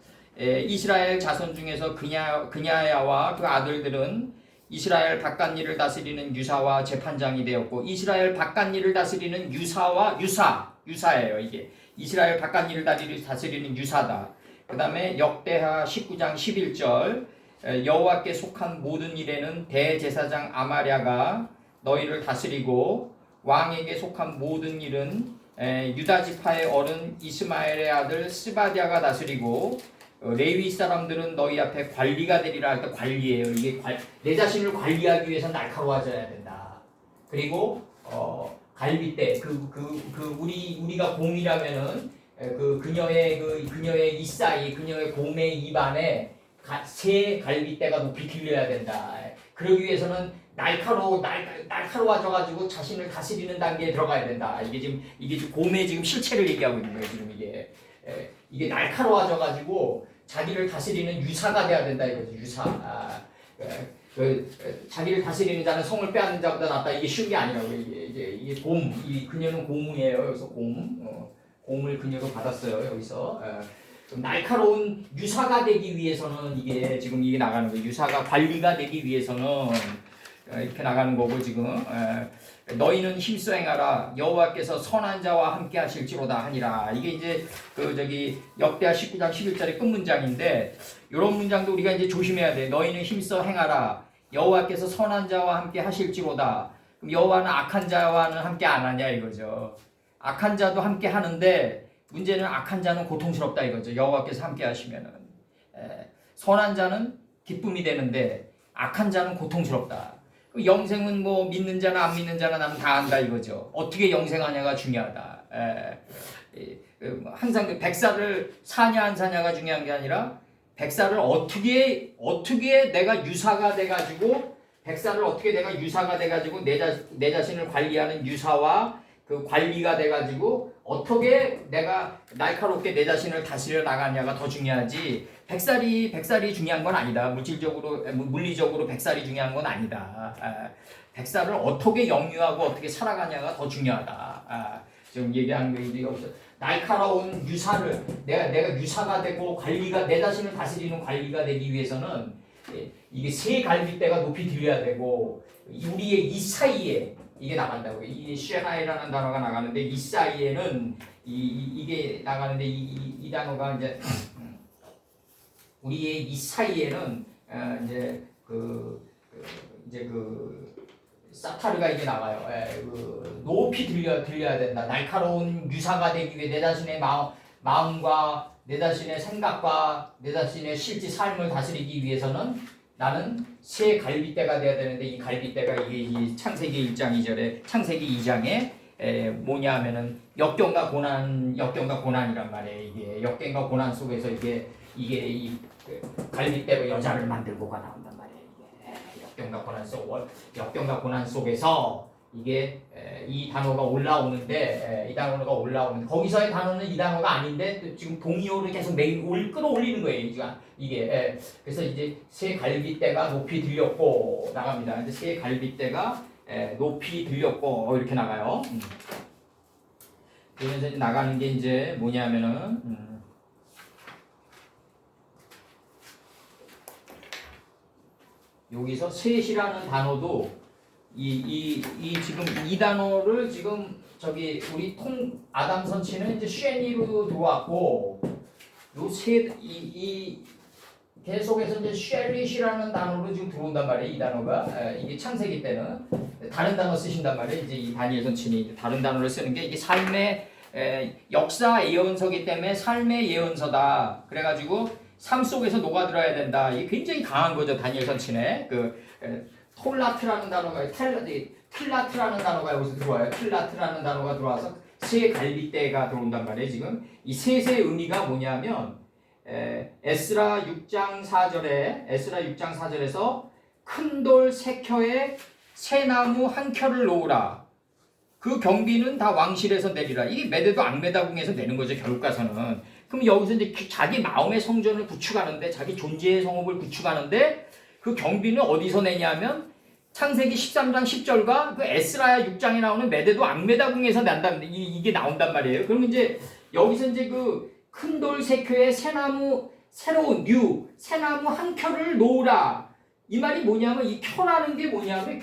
이스라엘 자손 중에서 그냐야와 그 아들들은 이스라엘 바깥일을 다스리는 유사와 재판장이 되었고 이스라엘 바깥일을 다스리는 유사예요. 이게 이스라엘 바깥일을 다스리는 유사다. 그 다음에 역대하 19장 11절 여호와께 속한 모든 일에는 대제사장 아마랴가 너희를 다스리고 왕에게 속한 모든 일은 유다 지파의 어른 이스마엘의 아들 스바디아가 다스리고 레위 사람들은 너희 앞에 관리가 되리라 할 때 관리예요. 이게 내 자신을 관리하기 위해서 날카로워져야 된다. 그리고 갈빗대 우리가 곰이라면은 그녀의 이사이 그녀의 곰의 입안에 새 갈빗대가 높이 들려야 된다. 그러기 위해서는 날카로워져가지고 자신을 다스리는 단계에 들어가야 된다. 이게 지금 곰의 지금 실체를 얘기하고 있는 거예요. 지금 이게 날카로워져가지고 자기를 다스리는 유사가 돼야 된다 이거죠. 유사. 자기를 다스리는 자는 성을 빼앗는 자보다 낫다. 이게 쉬운 게 아니라고. 이게 그녀는 곰이에요. 여기서 곰을 그녀가 받았어요. 여기서. 날카로운 유사가 되기 위해서는 이게 나가는 거예요. 유사가 관리가 되기 위해서는 이렇게 나가는 거고 지금 너희는 힘써 행하라 여호와께서 선한 자와 함께 하실지로다 하니라. 이게 이제 역대하 19장 11절의 끝 문장인데 이런 문장도 우리가 이제 조심해야 돼. 너희는 힘써 행하라 여호와께서 선한 자와 함께 하실지로다. 그럼 여호와는 악한 자와는 함께 안 하냐 이거죠. 악한 자도 함께 하는데 문제는 악한 자는 고통스럽다 이거죠. 여호와께서 함께 하시면은 선한 자는 기쁨이 되는데 악한 자는 고통스럽다. 영생은 뭐 믿는 자나 안 믿는 자나 나는 다 안다 이거죠. 어떻게 영생하냐가 중요하다. 항상 백사를 사냐 안 사냐가 중요한 게 아니라 백사를 어떻게 내가 유사가 돼가지고 백사를 어떻게 내가 유사가 돼가지고 내 자신을 관리하는 유사와 그 관리가 돼가지고 어떻게 내가 날카롭게 내 자신을 다스려 나가냐가 더 중요하지. 백살이 중요한 건 아니다. 물리적으로 백살이 중요한 건 아니다. 백살을 어떻게 영유하고 어떻게 살아가냐가 더 중요하다. 지금 얘기하는 게 여기서 날카로운 유사를 내가 유사가 되고 내 자신을 다스리는 관리가 되기 위해서는 이게 세 갈빗대가 높이 들려야 되고 우리의 이 사이에 이게 나간다고. 이 쉐나이라는 단어가 나가는데 이 사이에는 이게 나가는데 이 단어가 이제 우리의 이 사이에는 이제 사타르가 이게 나가요. 높이 들려야 된다. 날카로운 유사가 되기 위해 내 자신의 마음과 내 자신의 생각과 내 자신의 실제 삶을 다스리기 위해서는 나는 새 갈빗대가 돼야 되는데 이 갈빗대가 이게 창세기 1장 2절에 창세기 2장에 뭐냐 하면은 역경과 고난이란 말이에요. 이게 역경과 고난 속에서 이게 이 갈빗대로 여자를 만들고가 나온단 말이에요. 이게 역경과 고난 속에서 이게 이 단어가 올라오는데 거기서의 단어는 이 단어가 아닌데 지금 동의어를 계속 끌어올리는 거예요. 이게 그래서 이제 새 갈빗대가 높이 들렸고 나갑니다. 이제 새 갈빗대가 높이 들렸고 이렇게 나가요. 그러면서 이제 나가는 게 이제 뭐냐면은 여기서 셋이라는 단어도 지금 이 단어를 지금 우리 아담 선치는 이제 쉐니로 들어왔고 계속해서 이제 쉐릿이라는 단어로 지금 들어온단 말이에요. 이 단어가 이게 창세기 때는 다른 단어 쓰신단 말이에요. 이제 이 다니엘 선친이 다른 단어를 쓰는 게 이게 삶의 역사 예언서기 때문에 삶의 예언서다. 그래가지고 삶 속에서 녹아들어야 된다. 이게 굉장히 강한 거죠. 다니엘 선친의 톨라트라는 단어가 틸라트라는 단어가 여기서 들어와요. 틸라트라는 단어가 들어와서 새 갈빗대가 들어온단 말이에요. 지금 이 셋의 의미가 뭐냐면 에스라 6장 4절에서 큰 돌 세 켜에 새 나무 한 켤을 놓으라. 그 경비는 다 왕실에서 내리라. 이게 메대도 앙메다궁에서 내는 거죠, 결국 가서는. 그럼 여기서 이제 자기 마음의 성전을 구축하는데, 자기 존재의 성읍을 구축하는데, 그 경비는 어디서 내냐면, 창세기 13장 10절과 그 에스라야 6장에 나오는 메대도 앙메다궁에서 이게 나온단 말이에요. 그러면 이제 여기서 이제 그 큰 돌 세 켜에 새나무, 새로운 새나무 한 켜를 놓으라. 이 말이 뭐냐면, 이 켜라는 게 뭐냐면,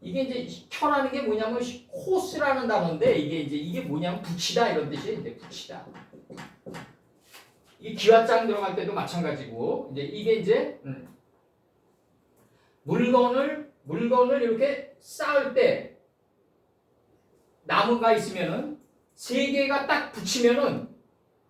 이게 이제 켜라는 게 뭐냐면, 코스라는 단어인데, 이게 뭐냐면, 붙이다 이런 뜻이에요. 이제 붙이다. 이 기와장 들어갈 때도 마찬가지고, 이제 이게 이제, 물건을 이렇게 쌓을 때, 나무가 있으면은, 세 개가 딱 붙이면은,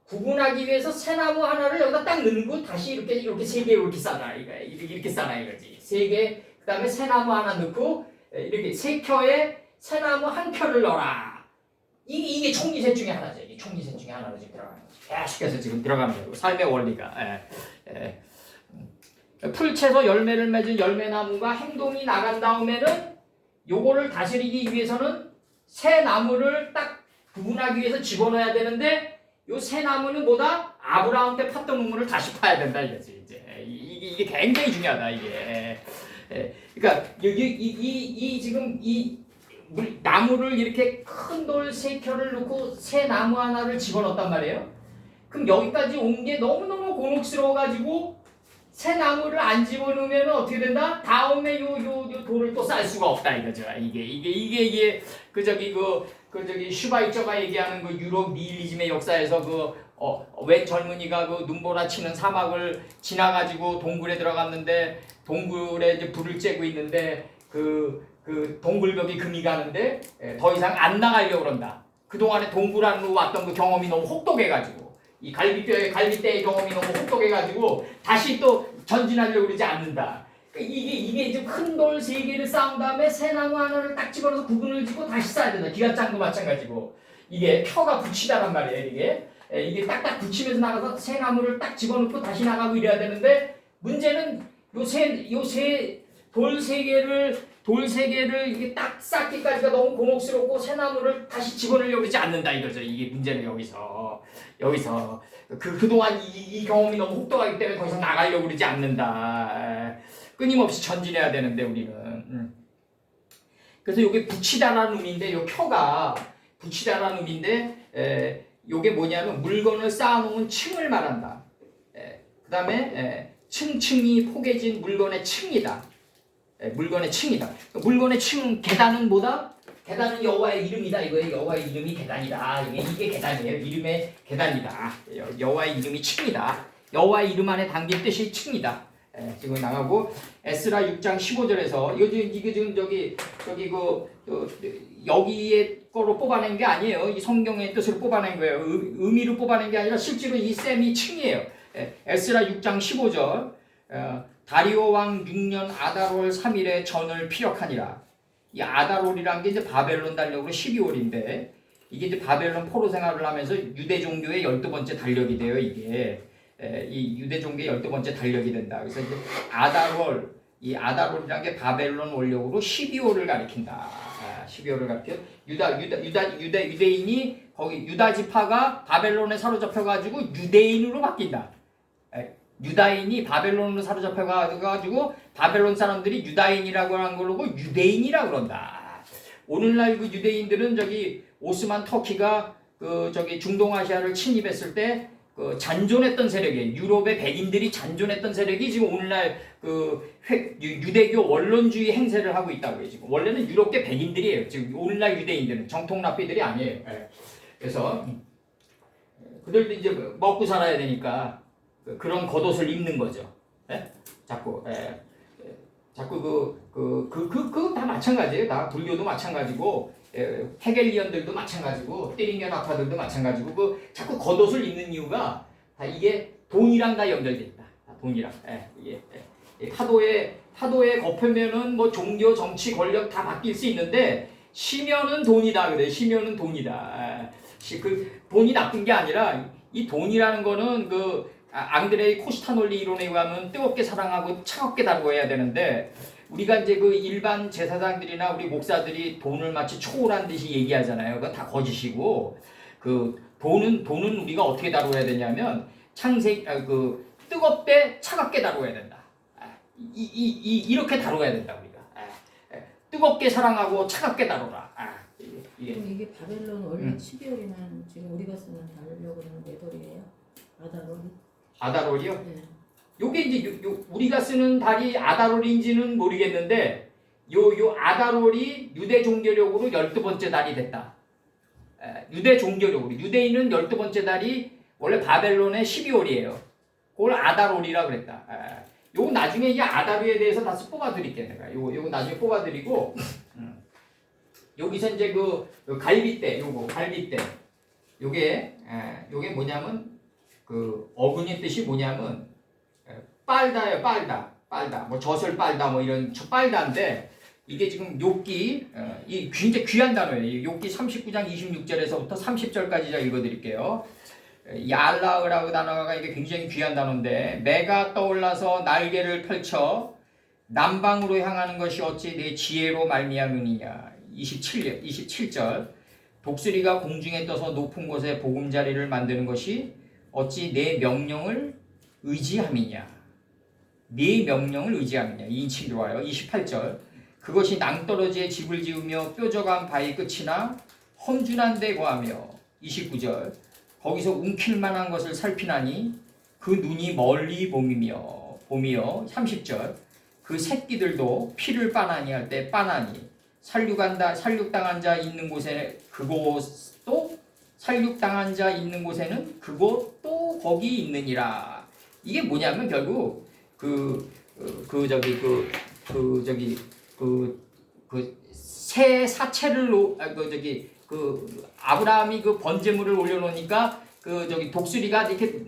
구분하기 위해서 새나무 하나를 여기다 딱 넣고 다시 이렇게 세 개 이렇게 쌓아 이렇게 쌓아 이거지. 세 개, 그다음에 새나무 하나 넣고 이렇게 세 켜에 새나무 한 켜를 넣어라. 이게 총리셋 중에 하나죠. 이게 총리셋 중에 하나로 지금 들어가는 거죠. 계속해서 지금 들어가는 거예요. 삶의 원리가. 풀채서 열매를 맺은 열매나무가 행동이 나간 다음에는 요거를 다스리기 위해서는 새 나무를 딱 구분하기 위해서 집어넣어야 되는데. 요 새 나무는 뭐다? 아브라함 때 팠던 우물을 다시 파야 된다 이거지. 이제 이게 굉장히 중요하다 이게. 그러니까 여기 지금 나무를 이렇게 큰 돌 세 켜를 놓고 새 나무 하나를 집어넣었단 말이에요. 그럼 여기까지 온 게 너무너무 곤혹스러워가지고 새 나무를 안 집어넣으면 어떻게 된다? 다음에 요 돌을 또 쌀 수가 없다 이거죠. 이게 그 저기 슈바이처가 얘기하는 그 유럽 니힐리즘의 역사에서 웬 젊은이가 그 눈보라 치는 사막을 지나가지고 동굴에 들어갔는데 동굴에 이제 불을 쬐고 있는데 그 동굴벽이 금이 가는데 더 이상 안 나가려고 그런다. 그동안에 동굴 안으로 왔던 그 경험이 너무 혹독해가지고 이 갈비뼈의 경험이 너무 혹독해가지고 다시 또 전진하려고 그러지 않는다. 이게 이제 큰 돌 세 개를 쌓은 다음에 새나무 하나를 딱 집어넣어서 구분을 짓고 다시 쌓아야 된다. 기관장도 마찬가지고 이게 켜가 붙이다란 말이에요. 이게 딱딱 붙이면서 나가서 새나무를 딱 집어넣고 다시 나가고 이래야 되는데 문제는 요 돌 세 개를 이게 딱 쌓기까지가 너무 곤혹스럽고 새나무를 다시 집어넣으려고 그러지 않는다 이거죠. 이게 문제는 여기서 그동안 이 경험이 너무 혹독하기 때문에 더 이상 나가려고 그러지 않는다. 끊임없이 전진해야 되는데 우리는. 그래서 이게 붙이다라는 의미인데 요 켜가 붙이다라는 의미인데 요게 뭐냐면 물건을 쌓아놓은 층을 말한다. 그 다음에 층층이 포개진 물건의 층이다. 물건의 층이다. 물건의 층 계단은 뭐다? 계단은 여호와의 이름이다. 이거예요. 여호와의 이름이 계단이다. 이게 계단이에요. 이름의 계단이다. 여호와의 이름이 층이다. 여호와의 이름 안에 담긴 뜻이 층이다. 지금 나가고 에스라 6장 15절에서 이거 지금 저기 여기에 거로 뽑아낸 게 아니에요. 이 성경의 뜻으로 뽑아낸 거예요. 의미로 뽑아낸 게 아니라 실제로 이 셈이 층이에요. 에스라 6장 15절 다리오 왕 6년 아달월 3일에 전을 피력하니라. 이 아달월이라는 게 이제 바벨론 달력으로 12월인데 이게 이제 바벨론 포로 생활을 하면서 유대 종교의 12번째 달력이 돼요. 이게 이 유대 종교의 12번째 달력이 된다. 그래서 이제 이 아달월이라는 게 바벨론 원력으로 12월을 가리킨다. 12월을 가리켜 유대인이 거기 유다 지파가 바벨론에 사로잡혀가지고 유대인으로 바뀐다. 유다인이 바벨론으로 사로잡혀가지고 바벨론 사람들이 유다인이라고 하는 걸로 유대인이라고 그런다. 오늘날 그 유대인들은 저기 오스만 터키가 그 저기 중동아시아를 침입했을 때 그 잔존했던 세력이에요. 유럽의 백인들이 잔존했던 세력이 지금 오늘날 그 유대교 원론주의 행세를 하고 있다고 해요. 지금 원래는 유럽계 백인들이에요. 지금 오늘날 유대인들은 정통 랍비들이 아니에요. 그래서 그들도 이제 먹고 살아야 되니까 그런 겉옷을 입는 거죠. 자꾸 다 마찬가지예요. 다 불교도 마찬가지고 헤겔리언들도 마찬가지고 띠링견학파들도 마찬가지고 자꾸 겉옷을 입는 이유가 다 이게 돈이랑 다 연결돼 있다. 돈이랑 이게 파도에 겉으면은 뭐 종교, 정치, 권력 다 바뀔 수 있는데 시면은 돈이다 그래. 시면은 돈이다. 그 돈이 나쁜 게 아니라 이 돈이라는 거는 그 앙드레이 코스타놀리 이론에 의하면 뜨겁게 사랑하고 차갑게 다루어야 되는데 우리가 이제 그 일반 제사장들이나 우리 목사들이 돈을 마치 초월한 듯이 얘기하잖아요. 그건 다 거짓이고 그 돈은 우리가 어떻게 다루어야 되냐면 그 뜨겁되 차갑게 다루어야 된다. 이렇게 다루어야 된다 우리가. 뜨겁게 사랑하고 차갑게 다루라. 그럼 이게 바벨론 원래 12월이면 지금 우리가 쓰는 바벨론은 몇 월이에요? 아다롤이? 아다롤이요? 네. 요게 이제 우리가 쓰는 달이 아다롤인지는 모르겠는데 요 아다롤이 유대 종교력으로 12번째 달이 됐다. 유대 종교력으로 유대인은 12번째 달이 원래 바벨론의 12월이에요. 그걸 아다롤이라 그랬다. 요거 나중에 이 아다롤에 대해서 다시 뽑아드릴게요. 내가 요거 나중에 뽑아드리고 여기서 이제 그 갈빗대 요거 갈빗대 요게 뭐냐면 그 어근의 뜻이 뭐냐면 빨다예요. 빨다 뭐 젖을 빨다 뭐 이런 빨다인데 이게 지금 욥기 이 굉장히 귀한 단어예요. 욥기 39장 26절에서부터 30절까지 제가 읽어드릴게요. 얄라흐라고 단어가 이게 굉장히 귀한 단어인데 내가 떠올라서 날개를 펼쳐 남방으로 향하는 것이 어찌 내 지혜로 말미암으니냐. 27절 독수리가 공중에 떠서 높은 곳에 보금자리를 만드는 것이 어찌 내 명령을 의지함이냐. 네 명령을 의지함이냐. 이 인칭 좋아요. 28절 그것이 낭떠러지에 집을 지으며 뾰족한 바위 끝이나 험준한 데 거하며 29절 거기서 움킬 만한 것을 살피나니 그 눈이 멀리 봄이며 30절 그 새끼들도 피를 빠나니 할 때 빠나니 살육당한 자 있는 곳에 그곳도 살육당한 자 있는 곳에는 그곳도 거기 있느니라. 이게 뭐냐면 결국 새 사체를 아브라함이 그 번제물을 올려놓으니까 독수리가 이렇게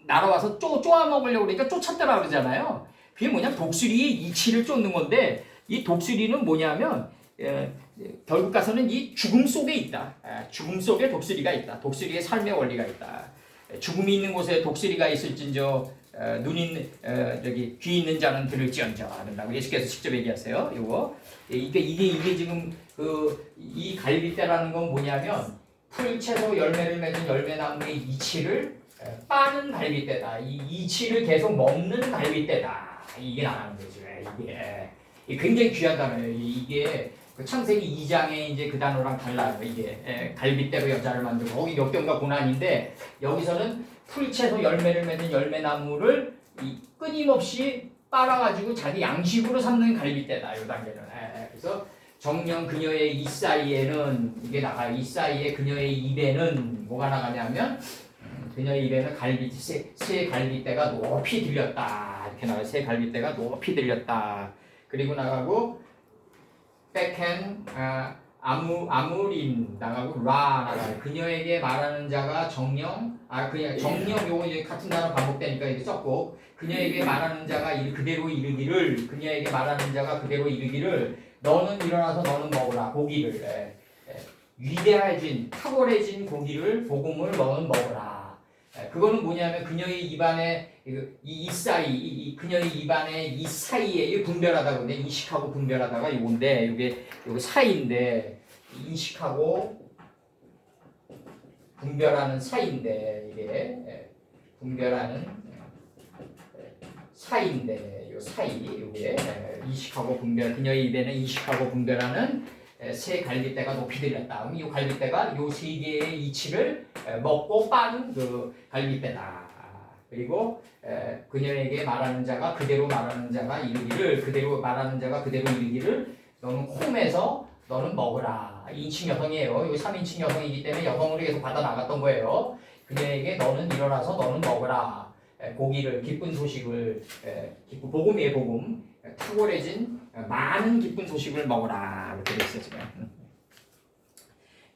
날아와서 쪼아 먹으려고 그러니까 쫓았더라 그러잖아요. 그게 뭐냐 독수리의 이치를 쫓는 건데 이 독수리는 뭐냐면 결국 가서는 이 죽음 속에 있다. 죽음 속에 독수리가 있다. 독수리의 삶의 원리가 있다. 죽음이 있는 곳에 독수리가 있을진저 귀 있는 자는 들을지언저 한다고 예수께서 직접 얘기하세요. 요거 이게 지금 이 갈빗대라는 건 뭐냐면 풀채소 열매를 맺은 열매나무의 이치를 빠는 갈빗대다. 이 이치를 계속 먹는 갈빗대다. 이게 나가는 거죠. 이게 굉장히 귀한 단어예요. 이게 창세기 2장에 이제 그 단어랑 달라요. 이게 갈빗대로 여자를 만들고 거기 역경과 고난인데 여기서는 풀채소 열매를 맺는 열매나무를 끊임없이 빨아가지고 자기 양식으로 삼는 갈빗대다. 이 단계는. 그래서 정녕 그녀의 이 사이에는 이게 나가요. 이 사이에 그녀의 입에는 뭐가 나가냐면 그녀의 입에는 새 갈빗대가 높이 들렸다. 이렇게 나가요. 새 갈빗대가 높이 들렸다. 그리고 나가고 백행 아무린 나가고 라 나가요. 그녀에게 말하는 자가 정령 그냥 정령 요거 이제 같은 단어 반복되니까 이렇게 썼고 그녀에게 말하는 자가 그대로 이르기를 그녀에게 말하는 자가 그대로 이르기를 너는 일어나서 너는 먹으라 고기를 위대해진 탁월해진 고기를 복음을 너는 먹으라. 그거는 뭐냐면 그녀의 입안에 이 사이 그녀의 입안에 이 사이에 이게 분별하다고 근데 인식하고 분별하다가 이건데 이게 사이인데 인식하고 분별하는 사이인데 이게 분별하는 사이인데 요 사이 이게 인식하고 분별 그녀의 입에는 인식하고 분별하는 새 갈빗대가 높이 들렸다. 그럼 이 갈빗대가 요 세 개의 이치를 먹고 빠는 그 갈빗대다. 그리고 그녀에게 말하는 자가 그대로 말하는 자가 이르기를 그대로 말하는 자가 그대로 이르기를 너는 홈에서 너는 먹으라. 2인칭 여성이에요. 요 3인칭 여성이기 때문에 여성으로 계속 받아 나갔던 거예요. 그녀에게 너는 일어나서 너는 먹으라. 고기를 기쁜 소식을 복음이에요. 복음. 탁월해진 많은 기쁜 소식을 먹으라 이렇게 돼 있어요 지금.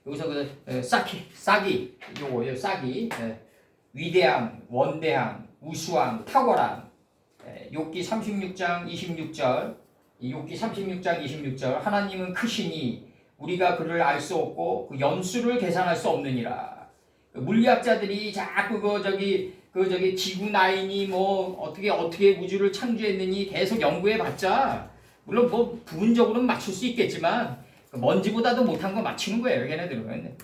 여기서 싹이 요거예요. 싹이 위대함, 원대함, 우수함, 탁월함. 욥기 36장 26절. 욥기 36장 26절. 하나님은 크시니 우리가 그를 알 수 없고 그 연수를 계산할 수 없느니라. 물리학자들이 자꾸 지구 나인이 뭐 어떻게 우주를 창조했느니 계속 연구해 봤자 물론 뭐 부분적으로는 맞출 수 있겠지만 먼지보다도 못한 거 맞추는 거예요. 걔네들은.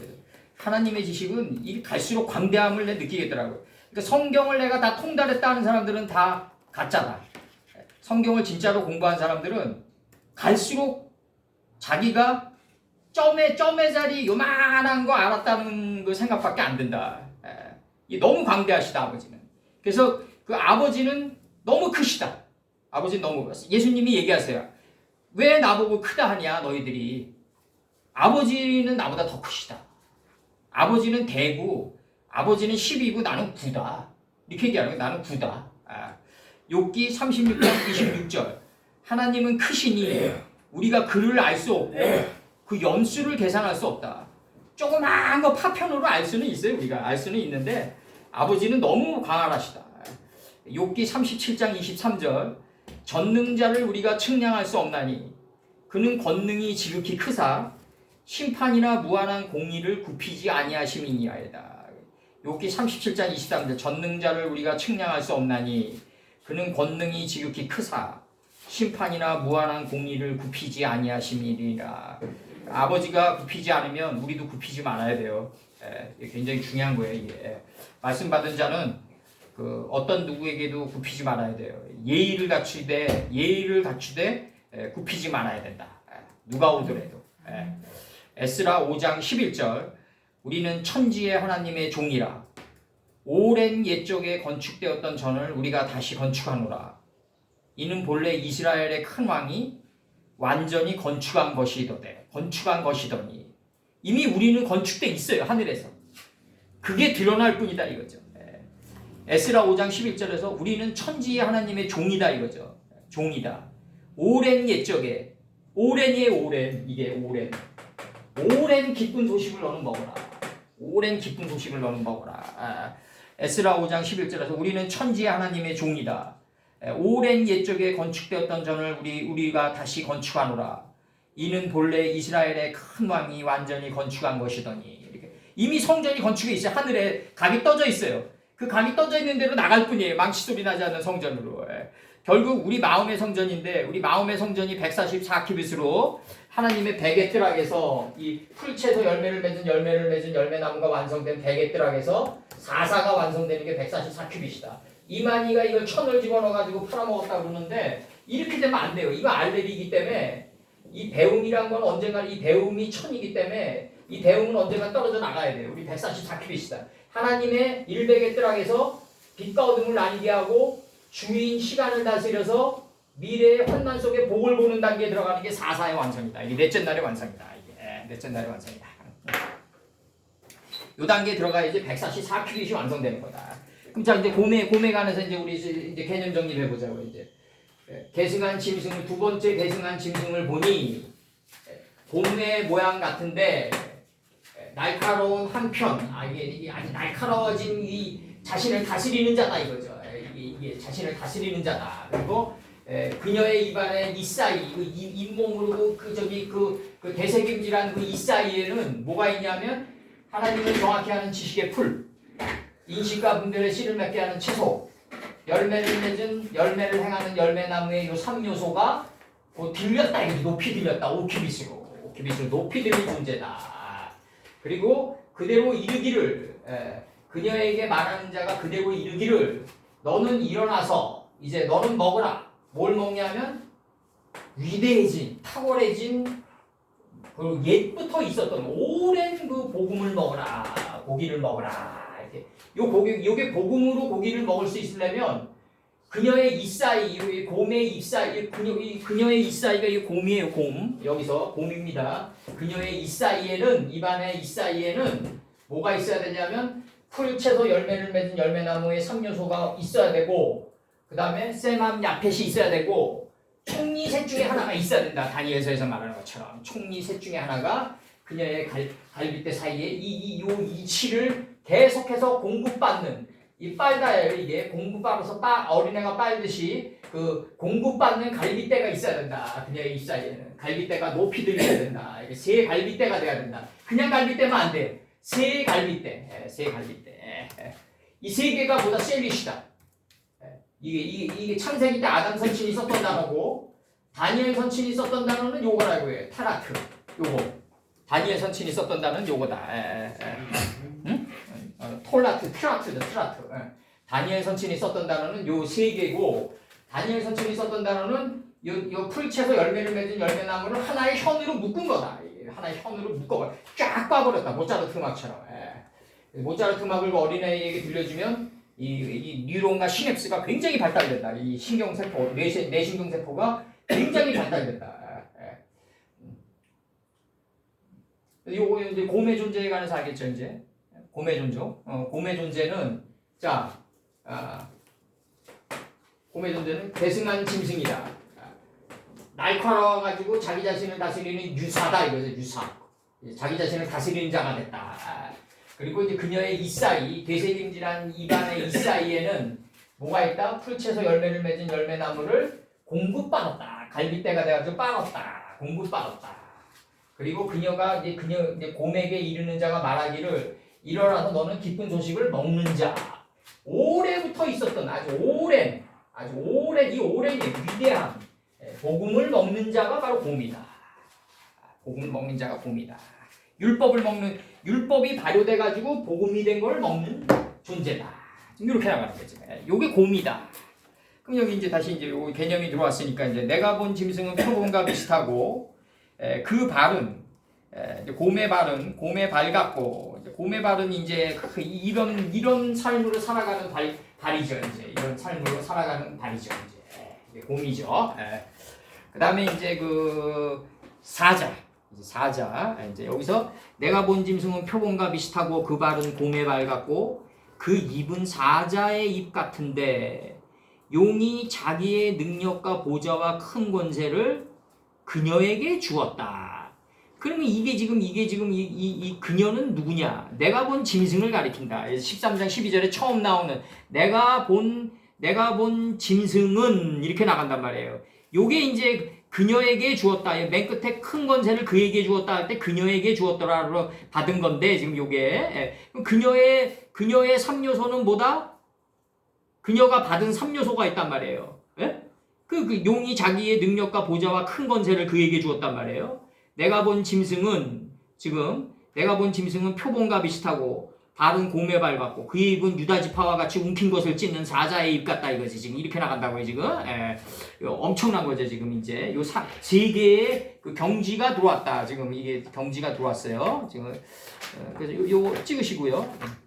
하나님의 지식은 이 갈수록 광대함을 느끼겠더라고요. 그러니까 성경을 내가 다 통달했다 하는 사람들은 다 가짜다. 성경을 진짜로 공부한 사람들은 갈수록 자기가 점의 자리 요만한 거 알았다는 그 생각밖에 안 든다. 이 너무 광대하시다 아버지는. 그래서 그 아버지는 너무 크시다. 아버지는 너무 예수님이 얘기하세요. 왜 나보고 크다 하냐 너희들이. 아버지는 나보다 더 크시다. 아버지는 대고 아버지는 10이고 나는 9다. 이렇게 얘기하는 거야. 나는 9다. 욥기 36장 26절. 하나님은 크시니 우리가 그를 알 수 없고 그 연수를 계산할 수 없다. 조그마한 거 파편으로 알 수는 있어요. 우리가 알 수는 있는데 아버지는 너무 광활하시다. 욥기 37장 23절. 전능자를 우리가 측량할 수 없나니 그는 권능이 지극히 크사 심판이나 무한한 공의를 굽히지 아니하심이니이다. 욥기 37장 23절. 전능자를 우리가 측량할 수 없나니 그는 권능이 지극히 크사 심판이나 무한한 공의를 굽히지 아니하심이니라. 아버지가 굽히지 않으면 우리도 굽히지 말아야 돼요. 이게 굉장히 중요한 거예요. 이게. 말씀 받은 자는 그 어떤 누구에게도 굽히지 말아야 돼요. 예의를 갖추되 굽히지 말아야 된다. 누가 오더라도. 에스라 5장 11절. 우리는 천지의 하나님의 종이라. 오랜 옛적에 건축되었던 전을 우리가 다시 건축하노라. 이는 본래 이스라엘의 큰 왕이 완전히 건축한 것이더니 이미 우리는 건축돼 있어요. 하늘에서. 그게 드러날 뿐이다 이거죠. 에스라 5장 11절에서 우리는 천지의 하나님의 종이다 이거죠. 종이다. 오랜 옛적에 오랜이에요. 오랜. 이게 오랜 기쁜 소식을 너는 먹어라. 오랜 기쁜 소식을 너는 먹어라. 에스라 5장 11절에서 우리는 천지의 하나님의 종이다. 오랜 옛적에 건축되었던 전을 우리가 다시 건축하노라. 이는 본래 이스라엘의 큰 왕이 완전히 건축한 것이더니. 이렇게. 이미 성전이 건축해 있어요. 하늘에 각이 떠져 있어요. 그 각이 떠져 있는 대로 나갈 뿐이에요. 망치 소리 나지 않는 성전으로. 결국 우리 마음의 성전인데 우리 마음의 성전이 144키빗으로 하나님의 베개 뜰락에서 이 풀채에서 열매를 맺은 열매나무가 완성된 베개 뜰락에서 사사가 완성되는 게 144키빗이다. 이만희가 이걸 천을 집어넣어가지고 팔아먹었다고 그러는데 이렇게 되면 안 돼요. 이거 알레리이기 때문에 이 배움이란 건 언젠가 이 배움이 천이기 때문에 이 배움은 언젠가 떨어져 나가야 돼요. 우리 144키빗이다. 하나님의 일백의 뜰락에서 빛과 어둠을 나뉘게 하고 주인 시간을 다스려서 미래의 환난 속에 복을 보는 단계에 들어가는 게 사사의 완성이다. 이게 넷째 날의 완성이다. 이게 넷째 날의 완성이다. 이 단계에 들어가야지 144키빗이 완성되는 거다. 그럼 자 이제 고매 관해서 이제 우리 이제 개념 정리를 해보자고 이제 계승한 짐승을 두 번째 계승한 짐승을 보니 곰의 모양 같은데 날카로운 한편 이게 아주 날카로워진 이 자신을 다스리는 자다 이거죠. 이게 자신을 다스리는 자다. 그리고 그녀의 입안에 이 사이 그 잇몸으로 그 대세김질한 그 이 사이에는 뭐가 있냐면 하나님을 정확히 하는 지식의 풀, 인식과 분별의 씨를 맺게 하는 채소, 열매를 맺은 열매를 행하는 열매나무의 요 3요소가 들렸다. 이게 높이 들렸다. 5키빗으로 높이 들린 존재다. 그리고 그대로 이르기를 그녀에게 말하는 자가 그대로 이르기를 너는 일어나서 이제 너는 먹으라. 뭘 먹냐면 위대해진 탁월해진 그 옛부터 있었던 오랜 그 복음을 먹어라. 고기를 먹어라. 이렇게 요게 복음으로 고기를 먹을 수 있으려면 그녀의 이 사이, 곰의 입 사이, 그녀의 이 사이가 이 곰이에요. 곰. 여기서 곰입니다. 그녀의 이 사이에는 입안의 이 사이에는 뭐가 있어야 되냐면 풀채소 열매를 맺은 열매나무의 3요소가 있어야 되고 그 다음에 세맘 야펫이 있어야 되고 총리 셋 중에 하나가 있어야 된다. 다니엘서에서 말하는 것처럼 총리 셋 중에 하나가 그녀의 갈빗대 사이에 이 이치를 계속해서 공급받는 이 빨다예요. 이게 공급받아서 어린애가 빨듯이 그 공급받는 갈빗대가 있어야 된다. 그녀의 이 사이에는 갈빗대가 높이 들려야 된다. 이게 세 갈빗대가 돼야 된다. 그냥 갈빗대면 안 돼. 세 갈빗대. 이 세 개가 보다 셀리시다. 이게 창세기 때 아담 선친이 썼던 단어고 다니엘 선친이 썼던 단어는 요거라고 해요. 타라트. 요거. 다니엘 선친이 썼던 단어는 요거다. 응? 톨라트, 트라트. 다니엘 선친이 썼던 단어는 요 세 개고, 다니엘 선친이 썼던 단어는 요 풀채에서 열매를 맺은 열매나무를 하나의 현으로 묶은 거다. 하나의 현으로 묶어버려. 쫙 꽈버렸다. 모차르트 음악처럼. 모차르트 음악을 어린아이에게 들려주면 이 뉴런과 시냅스가 굉장히 발달된다. 이 신경세포, 뇌신경세포가 굉장히 발달된다. 요거 이제 곰의 존재에 관해서 알겠죠, 이제? 곰의 존재. 곰의 존재는, 자, 곰의 존재는 대승한 짐승이다. 날카로워가지고 자기 자신을 다스리는 유사다, 이거죠, 유사. 자기 자신을 다스리는 자가 됐다. 그리고 이제 그녀의 이 사이, 되새김질한 입안의 이 사이에는 뭐가 있다? 풀채에서 열매를 맺은 열매나무를 공구 빨았다. 갈빗대가 돼가지고 빨았다. 공구 빨았다. 그리고 그녀가 이제 곰에게 이르는 자가 말하기를 일어나서 너는 기쁜 소식을 먹는 자. 오래부터 있었던 아주 오랜 이 오랜 위대한 복음을 먹는 자가 바로 곰이다. 복음을 먹는 자가 곰이다. 율법이 발효돼 가지고 복음이 된 걸 먹는 존재다. 이렇게 나가는 거지. 요게 곰이다. 그럼 여기 이제 다시 이제 요 개념이 들어왔으니까 이제 내가 본 짐승은 표범과 비슷하고 그 발은 곰의 발 같고 곰의 발은 이제 이런 삶으로 살아가는 발이죠. 이제 이런 삶으로 살아가는 발이죠. 이제 곰이죠. 그다음에 이제 그 사자 이제 여기서 내가 본 짐승은 표범과 비슷하고 그 발은 곰의 발 같고 그 입은 사자의 입 같은데 용이 자기의 능력과 보좌와 큰 권세를 그녀에게 주었다. 그러면 이게 지금 이 그녀는 누구냐? 내가 본 짐승을 가리킨다. 13장 12절에 처음 나오는 내가 본 짐승은 이렇게 나간단 말이에요. 요게 이제 그녀에게 주었다. 맨 끝에 큰 권세를 그에게 주었다 할 때 그녀에게 주었더라로 받은 건데 지금 요게 그녀의 3요소는 뭐다? 그녀가 받은 3요소가 있단 말이에요. 그 용이 자기의 능력과 보좌와 큰 권세를 그에게 주었단 말이에요. 내가 본 짐승은 표범과 비슷하고 발은 곰의 발 같고 그의 입은 유다지파와 같이 움킨 것을 찢는 사자의 입 같다 이거지. 지금 이렇게 나간다고요 지금. 엄청난 거죠 지금 이제 요 세 개의 그 경지가 들어왔다. 지금 이게 경지가 들어왔어요. 지금 그래서 요 찍으시고요.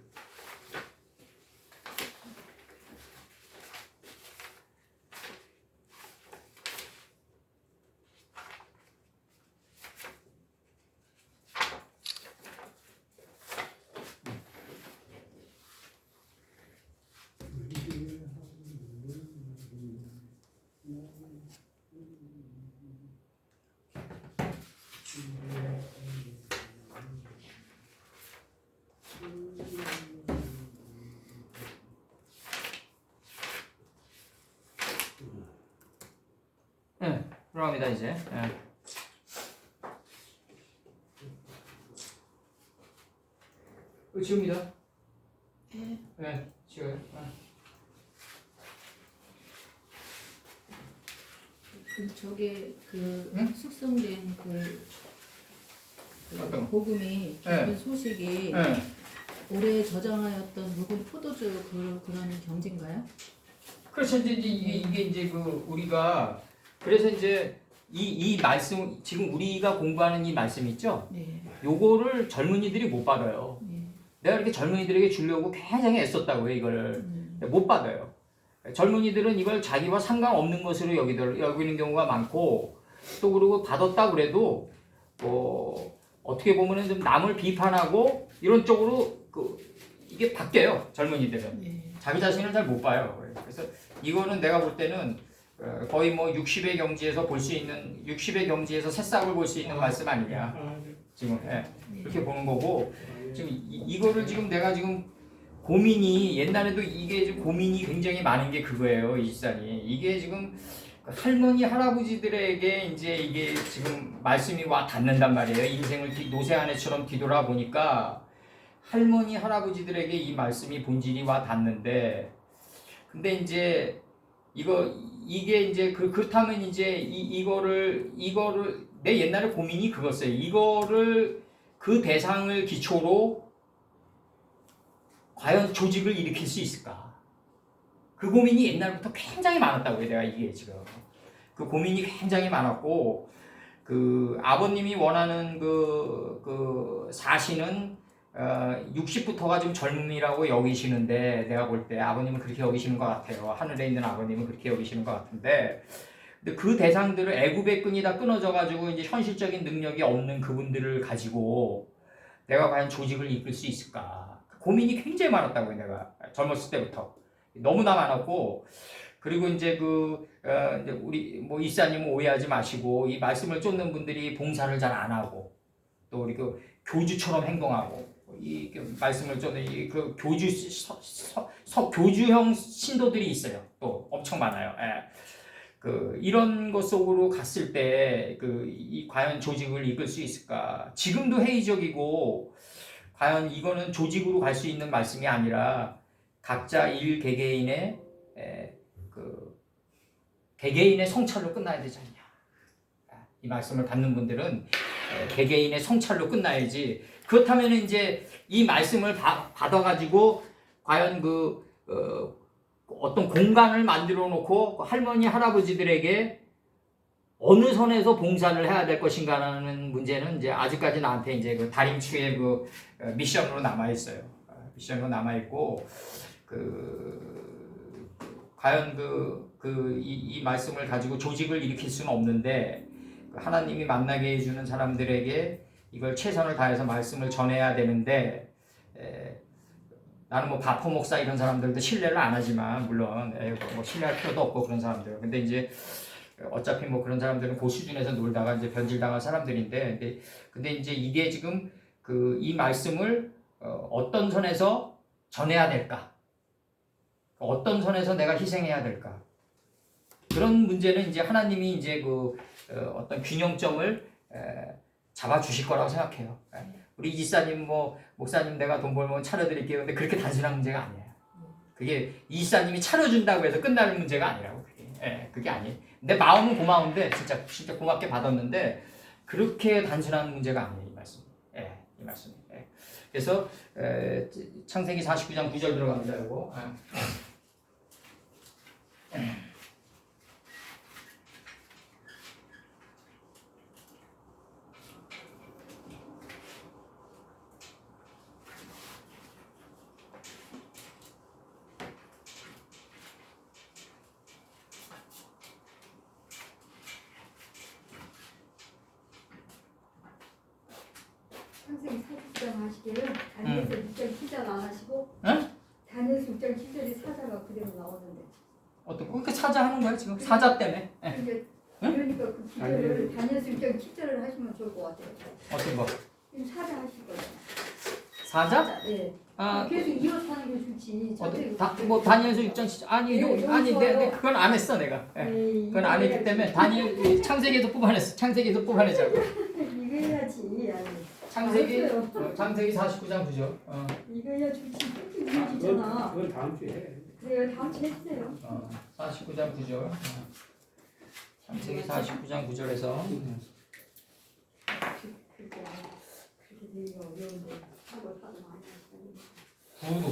들어갑니다 이제. 지웁니다. 네, 지워요. 저게 응? 숙성된 어떤 거? 복음이 기쁜 소식이 오래 저장하였던 묵은 포도주 그런 경지인가요? 그렇죠. 이제 이게 이제 그 우리가 그래서 이제 이 말씀 지금 우리가 공부하는 이 말씀 있죠? 네. 요거를 젊은이들이 못 받아요. 네. 내가 이렇게 젊은이들에게 주려고 굉장히 애썼다고요. 이걸 못 받아요. 젊은이들은 이걸 자기와 상관없는 것으로 여기는 경우가 많고 또 그리고 받았다 그래도 어떻게 보면은 좀 남을 비판하고 이런 쪽으로 이게 바뀌어요. 젊은이들은 네. 자기 자신을 잘 못 봐요. 그래서 이거는 내가 볼 때는 거의 뭐 60의 경지에서 볼 수 있는 60의 경지에서 새싹을 볼 수 있는 말씀 아니냐 지금 이렇게 보는 거고 지금 이거를 지금 내가 지금 고민이 옛날에도 이게 지금 고민이 굉장히 많은 게 그거예요. 이지산이 이게 지금 할머니 할아버지들에게 이제 이게 지금 말씀이 와 닿는단 말이에요. 인생을 노새 아내처럼 뒤돌아 보니까 할머니 할아버지들에게 이 말씀이 본질이 와 닿는데 근데 이제 이게 이제 그렇다면 이제 이거를 내 옛날에 고민이 그거였어요. 이거를 그 대상을 기초로 과연 조직을 일으킬 수 있을까? 그 고민이 옛날부터 굉장히 많았다고요. 내가 이게 지금 그 고민이 굉장히 많았고 그 아버님이 원하는 그 사시는 60부터가 좀 젊음이라고 여기시는데 내가 볼 때 아버님은 그렇게 여기시는 것 같아요. 하늘에 있는 아버님은 그렇게 여기시는 것 같은데 근데 그 대상들을 애굽의 끈이 다 끊어져 가지고 이제 현실적인 능력이 없는 그분들을 가지고 내가 과연 조직을 이끌 수 있을까? 고민이 굉장히 많았다고요. 내가 젊었을 때부터 너무나 많았고 그리고 이제 이제 우리 뭐 이사님은 오해하지 마시고 이 말씀을 쫓는 분들이 봉사를 잘 안 하고 또 우리 그 교주처럼 행동하고 이 말씀을 쫓는 그 교주형 신도들이 있어요. 또 엄청 많아요. 예. 이런 것 속으로 갔을 때 이 과연 조직을 이끌 수 있을까? 지금도 회의적이고 과연 이거는 조직으로 갈 수 있는 말씀이 아니라 각자 개개인의 개개인의 성찰로 끝나야 되지 않냐. 이 말씀을 받는 분들은 개개인의 성찰로 끝나야지. 그렇다면 이제 이 말씀을 받아가지고 과연 어떤 공간을 만들어 놓고 할머니 할아버지들에게 어느 선에서 봉사를 해야 될 것인가라는 문제는 이제 아직까지 나한테 이제 그 다림추의 미션으로 남아 있어요. 미션으로 남아 있고 과연 이 말씀을 가지고 조직을 일으킬 수는 없는데 하나님이 만나게 해주는 사람들에게 이걸 최선을 다해서 말씀을 전해야 되는데 나는 뭐 바포 목사 이런 사람들도 신뢰를 안 하지만 물론 뭐 신뢰할 필요도 없고 그런 사람들. 근데 이제 어차피 뭐 그런 사람들은 그 수준에서 놀다가 이제 변질당할 사람들인데 근데 이제 이게 지금 이 말씀을 어떤 선에서 전해야 될까? 어떤 선에서 내가 희생해야 될까? 그런 문제는 이제 하나님이 이제 어떤 균형점을 잡아 주실 거라고 생각해요. 우리 이사님 목사님 내가 돈 벌면 차려드릴게요. 근데 그렇게 단순한 문제가 아니에요. 그게 이사님이 차려준다고 해서 끝나는 문제가 아니라고 그게 아니에요. 내 마음은 고마운데 진짜 고맙게 받았는데 그렇게 단순한 문제가 아니에요. 이 말씀. 이 말씀. 그래서 창세기 49장 9절 들어갑니다. 이거. 창세기 40장 하시기를 다니엘서 6장 7절 안 하시고 응? 다니엘서 6장 7절이 사자가 그대로 나오는데 어떤 그러니까 사자 하는 거야 지금 사자 때문에. 그러니까 그 기절을 다니엘서 6장 7절을 하시면 좋을 것 같아요. 어떤 거? 지금 사자 하실 거예요. 사자? 네. 아, 계속 이어서 하는 게 좋지. 뭐 다니엘서 6장 7절 아니 네, 아니 너무 내 좋아요. 그건 안 했어 내가. 에이, 그건 안 했기 때문에 다니엘 창세기에도 뽑아냈어. 창세기에도 뽑아내자고. 이거 해야지. 아니. 창세기 알았어요. 창세기 49장 9절. 이거 해야 좋지. 뚝뚝 이어지잖아. 그건 다음 주에 해. 그래요. 다음 주에 해주세요. 49장 9절. 창세기 49장 9절에서 그렇게 되기 어려운데 하고 사도 많이 하시다니. 구루.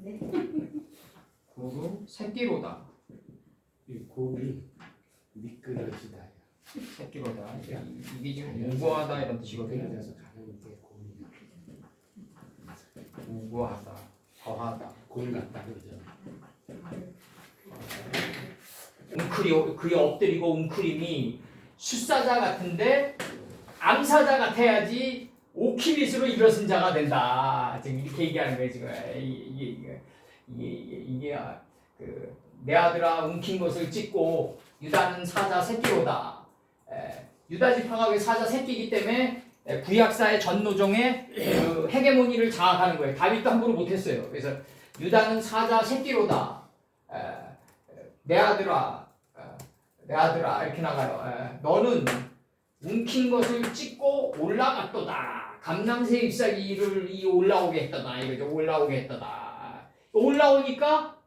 네. 구루 새끼로다. 이 곰이 미끄러지다. 새끼로다. 이게 지금 우고하다 이런 뜻이거든요. 그래서 가는 게 곰이 우고하다. 거하다. 곰 같다 그러죠. 그게 엎드리고 웅크림이 숫사자 같은데 암사자 같아야지 오키리스로 일어선 자가 된다. 지금 이렇게 얘기하는 거예요 지금. 이게 내 아들아 웅킨 것을 찍고 유다는 사자 새끼로다. 유다 지파가 사자 새끼이기 때문에 구약사의 전노종의 그 헤게모니를 장악하는 거예요. 다윗도 함부로 못했어요. 그래서 유다는 사자 새끼로다. 내 아들아 이렇게 나가요. 너는 웅킨 것을 찍고 올라갔도다. 감남새 잎사귀를 올라오게 했도다. 이거죠. 올라오게 했도다. 올라오니까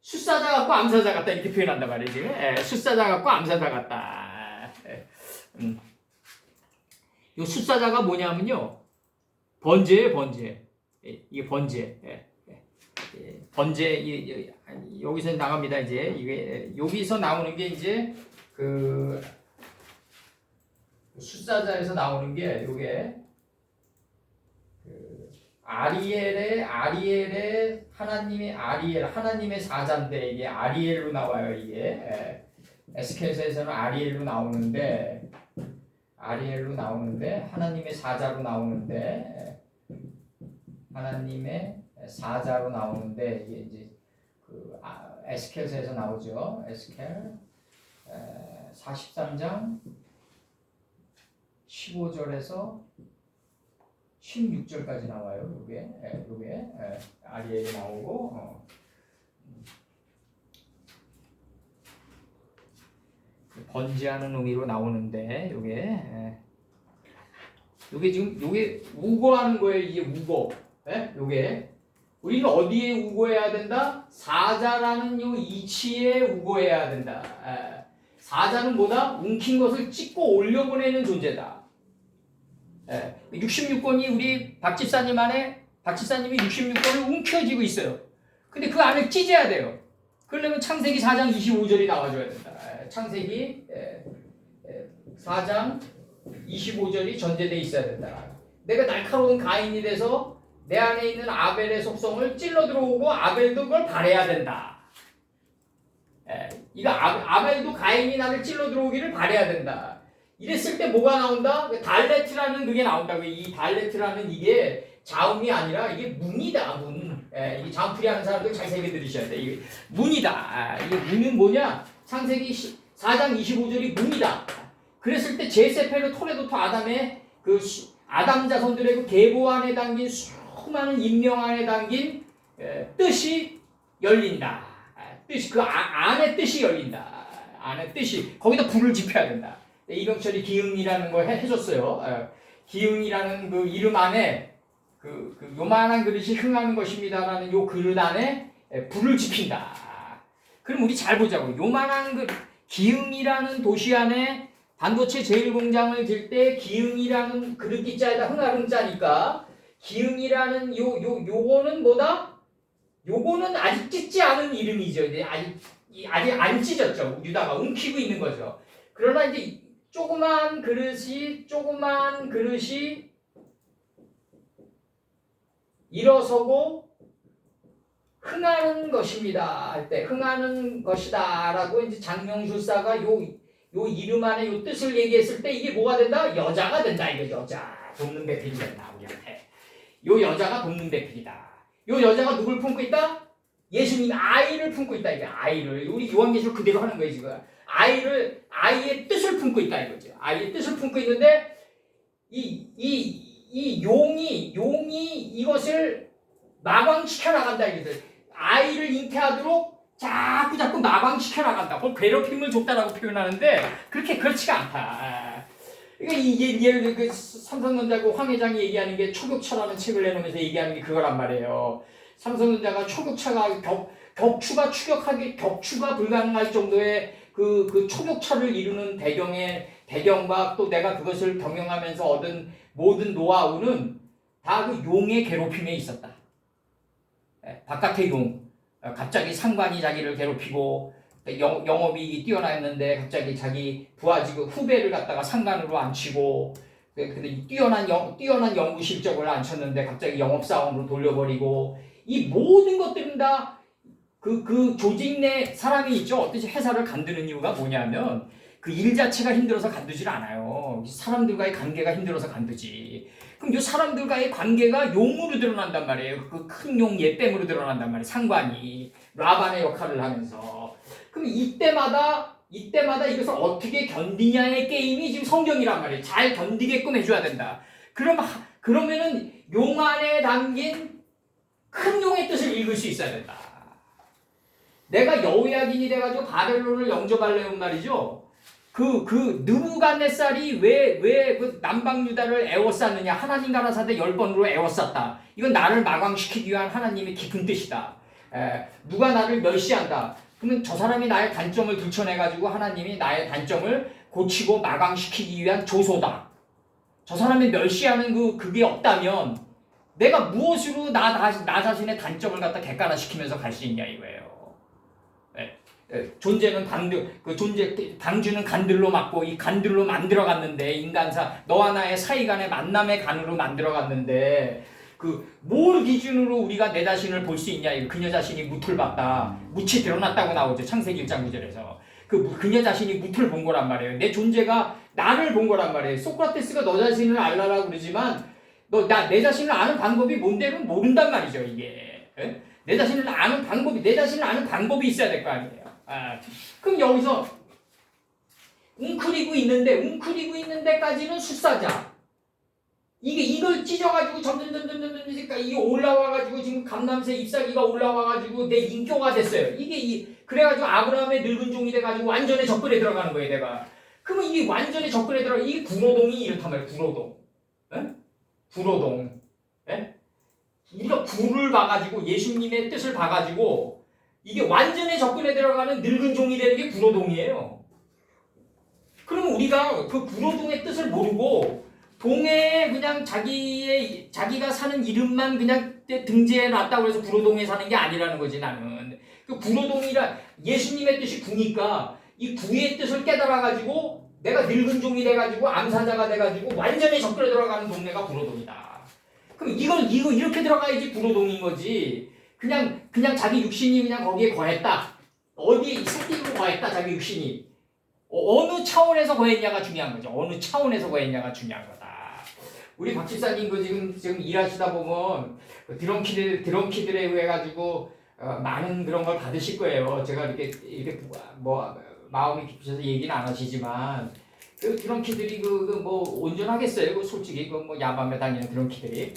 숫사자 같고 암사자 같다 이렇게 표현한단 말이에요. 지금 숫사자 같고 암사자 같다. 이 숫사자가 뭐냐면요, 번제예요, 번제. 이게 번제. 번제 여기서 나갑니다. 이제 이게 여기서 나오는 게 이제 그 숫사자에서 나오는 게 요게 그 아리엘의 하나님의 사자인데 이게 아리엘로 나와요. 이게 에스겔서에서는 아리엘로 나오는데 하나님의 사자로 나오는데 이게 이제 그 에스겔서에서 나오죠. 에스겔 43장 15절에서 16절까지 나와요. 요게 아리엘이 나오고 번제하는 의미로 나오는데 요게 지금 요게 우거하는 거예요. 이게 우거. 요게 우리는 어디에 우거해야 된다? 사자라는 요 이치에 우거해야 된다. 사자는 뭐다? 움킨 것을 찍고 올려보내는 존재다. 66권이 우리 박집사님이 66권을 움켜쥐고 있어요. 근데 그 안을 찢어야 돼요. 그러려면 창세기 4장 25절이 나와줘야 된다. 창세기 4장 25절이 전제되어 있어야 된다. 내가 날카로운 가인이 돼서 내 안에 있는 아벨의 속성을 찔러 들어오고 아벨도 그걸 바래야 된다. 이거 아벨도 가인이 나를 찔러 들어오기를 바래야 된다. 이랬을 때 뭐가 나온다? 달레트라는 그게 나온다고. 이 달레트라는 이게 자음이 아니라 이게 문이다. 문. 이게 자음풀이 하는 사람들 잘 새겨 들으셔야 돼. 이게 문이다. 이게 문은 뭐냐? 창세기 4장 25절이 문이다. 그랬을 때 제세페르 토레도토 아담의 그 아담 자손들의 그 계보 안에 담긴 수많은 인명 안에 담긴 뜻이 열린다. 뜻이 그 안에 뜻이 열린다. 안에 뜻이 거기다 불을 지펴야 된다. 이병철이 기흥이라는 걸 해줬어요. 기흥이라는 그 이름 안에 그 요만한 그릇이 흥하는 것입니다라는 요 그릇 안에 불을 지핀다. 그럼 우리 잘 보자고. 요만한 그 기흥이라는 도시 안에 반도체 제일 공장을 질 때 기흥이라는 그릇 기자에다 흥할 흥자니까 기흥이라는 요거는 뭐다? 요거는 아직 찢지 않은 이름이죠. 이제 아직 안 찢었죠. 유다가 움키고 있는 거죠. 그러나 이제 조그만 그릇이 일어서고 흥하는 것입니다 할 때 흥하는 것이다라고 이제 장명술사가 요 이름 안에 요 뜻을 얘기했을 때 이게 뭐가 된다? 여자가 된다. 이거 여자 돕는 배필이 된다 우리한테. 요 여자가 돕는 배필이다. 요 여자가 누굴 품고 있다? 예수님 아이를 품고 있다. 이게 아이를 우리 요한계시록 그대로 하는 거예요 지금. 아이의 뜻을 품고 있다 이거죠. 아이의 뜻을 품고 있는데 이 용이 이것을 마광시켜 나간다 이거죠. 아이를 잉태하도록 자꾸 마광시켜 나간다. 그걸 괴롭힘을 줬다라고 표현하는데 그렇지가 않다. 그러니까 이게 그 삼성전자고 황 회장이 얘기하는 게 초격차라는 책을 내놓으면서 얘기하는 게 그거란 말이에요. 삼성전자가 초격차가 격추가 불가능할 정도의 그 초격차를 이루는 배경과 또 내가 그것을 경영하면서 얻은 모든 노하우는 다 그 용의 괴롭힘에 있었다. 바깥의 용, 갑자기 상관이 자기를 괴롭히고 영업이익이 뛰어났는데 갑자기 자기 후배를 갖다가 상관으로 앉히고 근데 뛰어난 연구 실적을 앉혔는데 갑자기 영업사원으로 돌려버리고 이 모든 것들은 다 그 조직 내 사람이 있죠. 어떻게 회사를 간두는 이유가 뭐냐면 그 일 자체가 힘들어서 간두질 않아요. 사람들과의 관계가 힘들어서 간두지. 그럼 이 사람들과의 관계가 용으로 드러난단 말이에요. 그 큰 용 예뱀으로 드러난단 말이에요. 상관이 라반의 역할을 하면서. 그럼 이때마다 이것을 어떻게 견디냐의 게임이 지금 성경이란 말이에요. 잘 견디게끔 해줘야 된다. 그러면은 용 안에 담긴 큰 용의 뜻을 읽을 수 있어야 된다. 내가 여호야긴이 돼가지고 바벨론을 영접하려면 말이죠. 그 느부갓네살이 왜 그 남방 유다를 애워쌌느냐? 하나님 가라사대 10번으로 애워쌌다. 이건 나를 마광시키기 위한 하나님의 깊은 뜻이다. 누가 나를 멸시한다. 그러면 저 사람이 나의 단점을 들춰내가지고 하나님이 나의 단점을 고치고 마감시키기 위한 조소다. 저 사람이 멸시하는 그게 없다면 내가 무엇으로 나 자신의 단점을 갖다 객관화시키면서 갈 수 있냐 이거예요. 존재는 방주는 간들로 맞고 이 간들로 만들어갔는데 인간사 너와 나의 사이 간의 만남의 간으로 만들어갔는데 뭘 기준으로 우리가 내 자신을 볼 수 있냐 이거 그녀 자신이 무틀 봤다 무치 드러났다고 나오죠 창세기 1장 9절에서 그녀 자신이 무틀 본 거란 말이에요. 내 존재가 나를 본 거란 말이에요. 소크라테스가 너 자신을 알라라고 그러지만 내 자신을 아는 방법이 뭔데는 모른단 말이죠 이게. 내 자신을 아는 방법이 있어야 될 거 아니에요. 그럼 여기서 웅크리고 있는 데까지는 숫사자. 이걸 찢어가지고 점점 이게 올라와가지고 지금 감남새 잎사귀가 올라와가지고 내 인격화 됐어요. 그래가지고 아브라함의 늙은 종이 돼가지고 완전히 접근에 들어가는 거예요, 내가. 그러면 이게 완전히 접근에 들어가 이게 구로동이 이렇단 말이에요, 구로동. 구로동. 우리가 구를 봐가지고 예수님의 뜻을 봐가지고 이게 완전히 접근에 들어가는 늙은 종이 되는 게 구로동이에요. 그러면 우리가 그 구로동의 뜻을 모르고 동해에 그냥 자기가 사는 이름만 그냥 등재해 놨다고 해서 구로동에 사는 게 아니라는 거지 나는. 그 구로동이라 예수님의 뜻이 구니까 이 구의 뜻을 깨달아가지고 내가 늙은 종이 돼가지고 암사자가 돼가지고 완전히 접근에 들어가는 동네가 구로동이다. 그럼 이걸 이렇게 들어가야지 구로동인 거지. 그냥 자기 육신이 그냥 거기에 거했다. 어디 새끼로 거했다 자기 육신이. 어느 차원에서 거했냐가 중요한 거죠. 어느 차원에서 거했냐가 중요한 거다. 우리 박 집사님 지금 일하시다 보면 드럼키들에 의해 가지고 많은 그런 걸 받으실 거예요. 제가 이렇게 뭐 마음이 깊으셔서 얘기는 안 하시지만 드럼키들이 뭐 온전하겠어요. 솔직히 뭐 야밤에 다니는 드럼키들이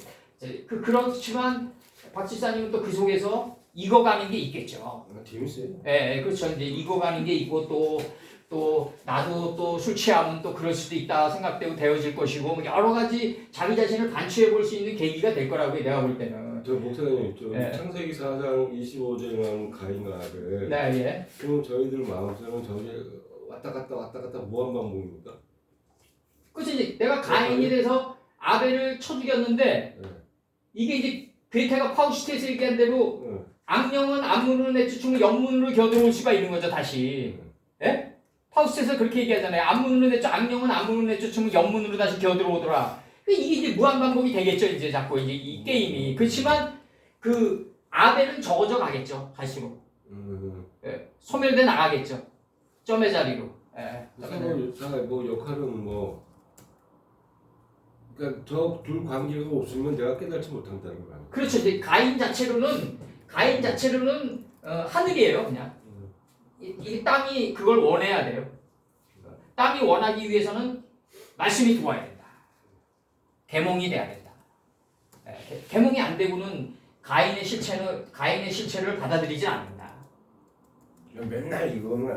그렇지만 박 집사님은 또 그 속에서 익어가는 게 있겠죠. 재밌어요. 예, 그렇죠. 이제 익어가는 게 있고 또 나도 또 술 취하면 또 그럴 수도 있다 생각되고 되어질 것이고 뭐 여러 가지 자기 자신을 반추해 볼 수 있는 계기가 될 거라고요. 내가 볼 때는. 저 목사님, 네. 창세기 4장 25절에 나온 가인과 아벨. 네, 예. 그럼 저희들 마음속에는 저게 왔다 갔다 무한 반복입니까? 그렇지. 이제 내가 가인이 돼서 아벨을 쳐 죽였는데 네. 이게 이제 괴테가 파우스트에서 얘기한 대로 네. 악령은 앞문으로 내쫓으면 옆문으로 겨들어올 수가 있는 거죠. 다시. 예? 파우스트에서 그렇게 얘기하잖아요. 악령은 앞문으로 내쫓으면 옆문으로 다시 겨들어오더라. 이게 이제 무한 반복이 되겠죠. 이제 자꾸 이제 이 게임이. 그렇지만 그 아벨은 적어져 가겠죠. 갈수록. 예. 소멸돼 나가겠죠. 점의 자리로. 예. 서로 뭐 역할은 뭐 그러니까 저 둘 관계가 없으면 내가 깨닫지 못한다는 거 아니에요? 그렇죠. 이제 가인 자체로는 하늘이에요, 그냥. 이 땅이 그걸 원해야 돼요. 땅이 원하기 위해서는 말씀이 들어와야 된다. 계몽이 돼야 된다. 계몽이 안 되고는 가인의 실체를 받아들이지 않는다. 맨날 이거는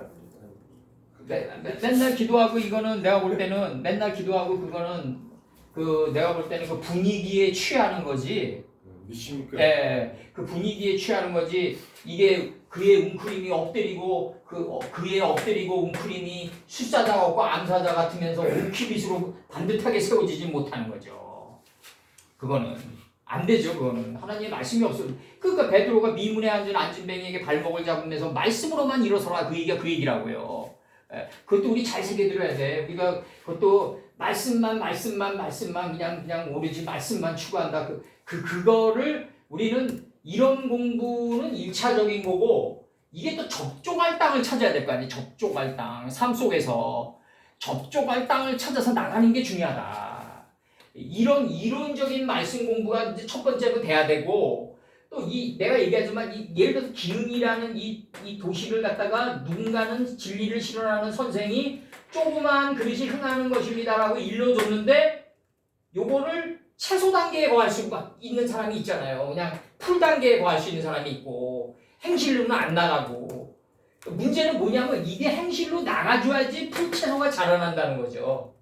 맨날 기도하고 이거는 내가 볼 때는 맨날 기도하고 그거는 내가 볼 때는 그 분위기에 취하는 거지. 미십니까? 예, 그 분위기에 취하는 거지. 이게 그의 웅크림이 엎드리고 그의 엎드리고 웅크림이 숫사자 같고 암사자 같으면서 웅키빗으로 반듯하게 세워지지 못하는 거죠. 그거는 안 되죠. 그거는 하나님의 말씀이 없어. 그러니까 베드로가 미문에 앉은 안진뱅이에게 발목을 잡으면서 말씀으로만 일어서라 그 얘기가 그 얘기라고요. 예, 그것도 우리 잘 새겨 들어야 돼. 우리가 그것도 말씀만 그냥 오로지 말씀만 추구한다. 그거를 우리는 이런 공부는 1차적인 거고 이게 또 접촉할 땅을 찾아야 될 거 아니에요. 접촉할 땅. 삶 속에서 접촉할 땅을 찾아서 나가는 게 중요하다. 이런 이론적인 말씀 공부가 이제 첫 번째로 돼야 되고 또 내가 얘기하지만 예를 들어서 기흥이라는 이 도시를 갖다가 누군가는 진리를 실현하는 선생이 조그만 그릇이 흥하는 것입니다라고 일러줬는데 요거를 채소 단계에 거할 수 있는 사람이 있잖아요. 그냥 풀 단계에 거할 수 있는 사람이 있고 행실로는 안 나가고 문제는 뭐냐면 이게 행실로 나가줘야지 풀 채소가 자라난다는 거죠.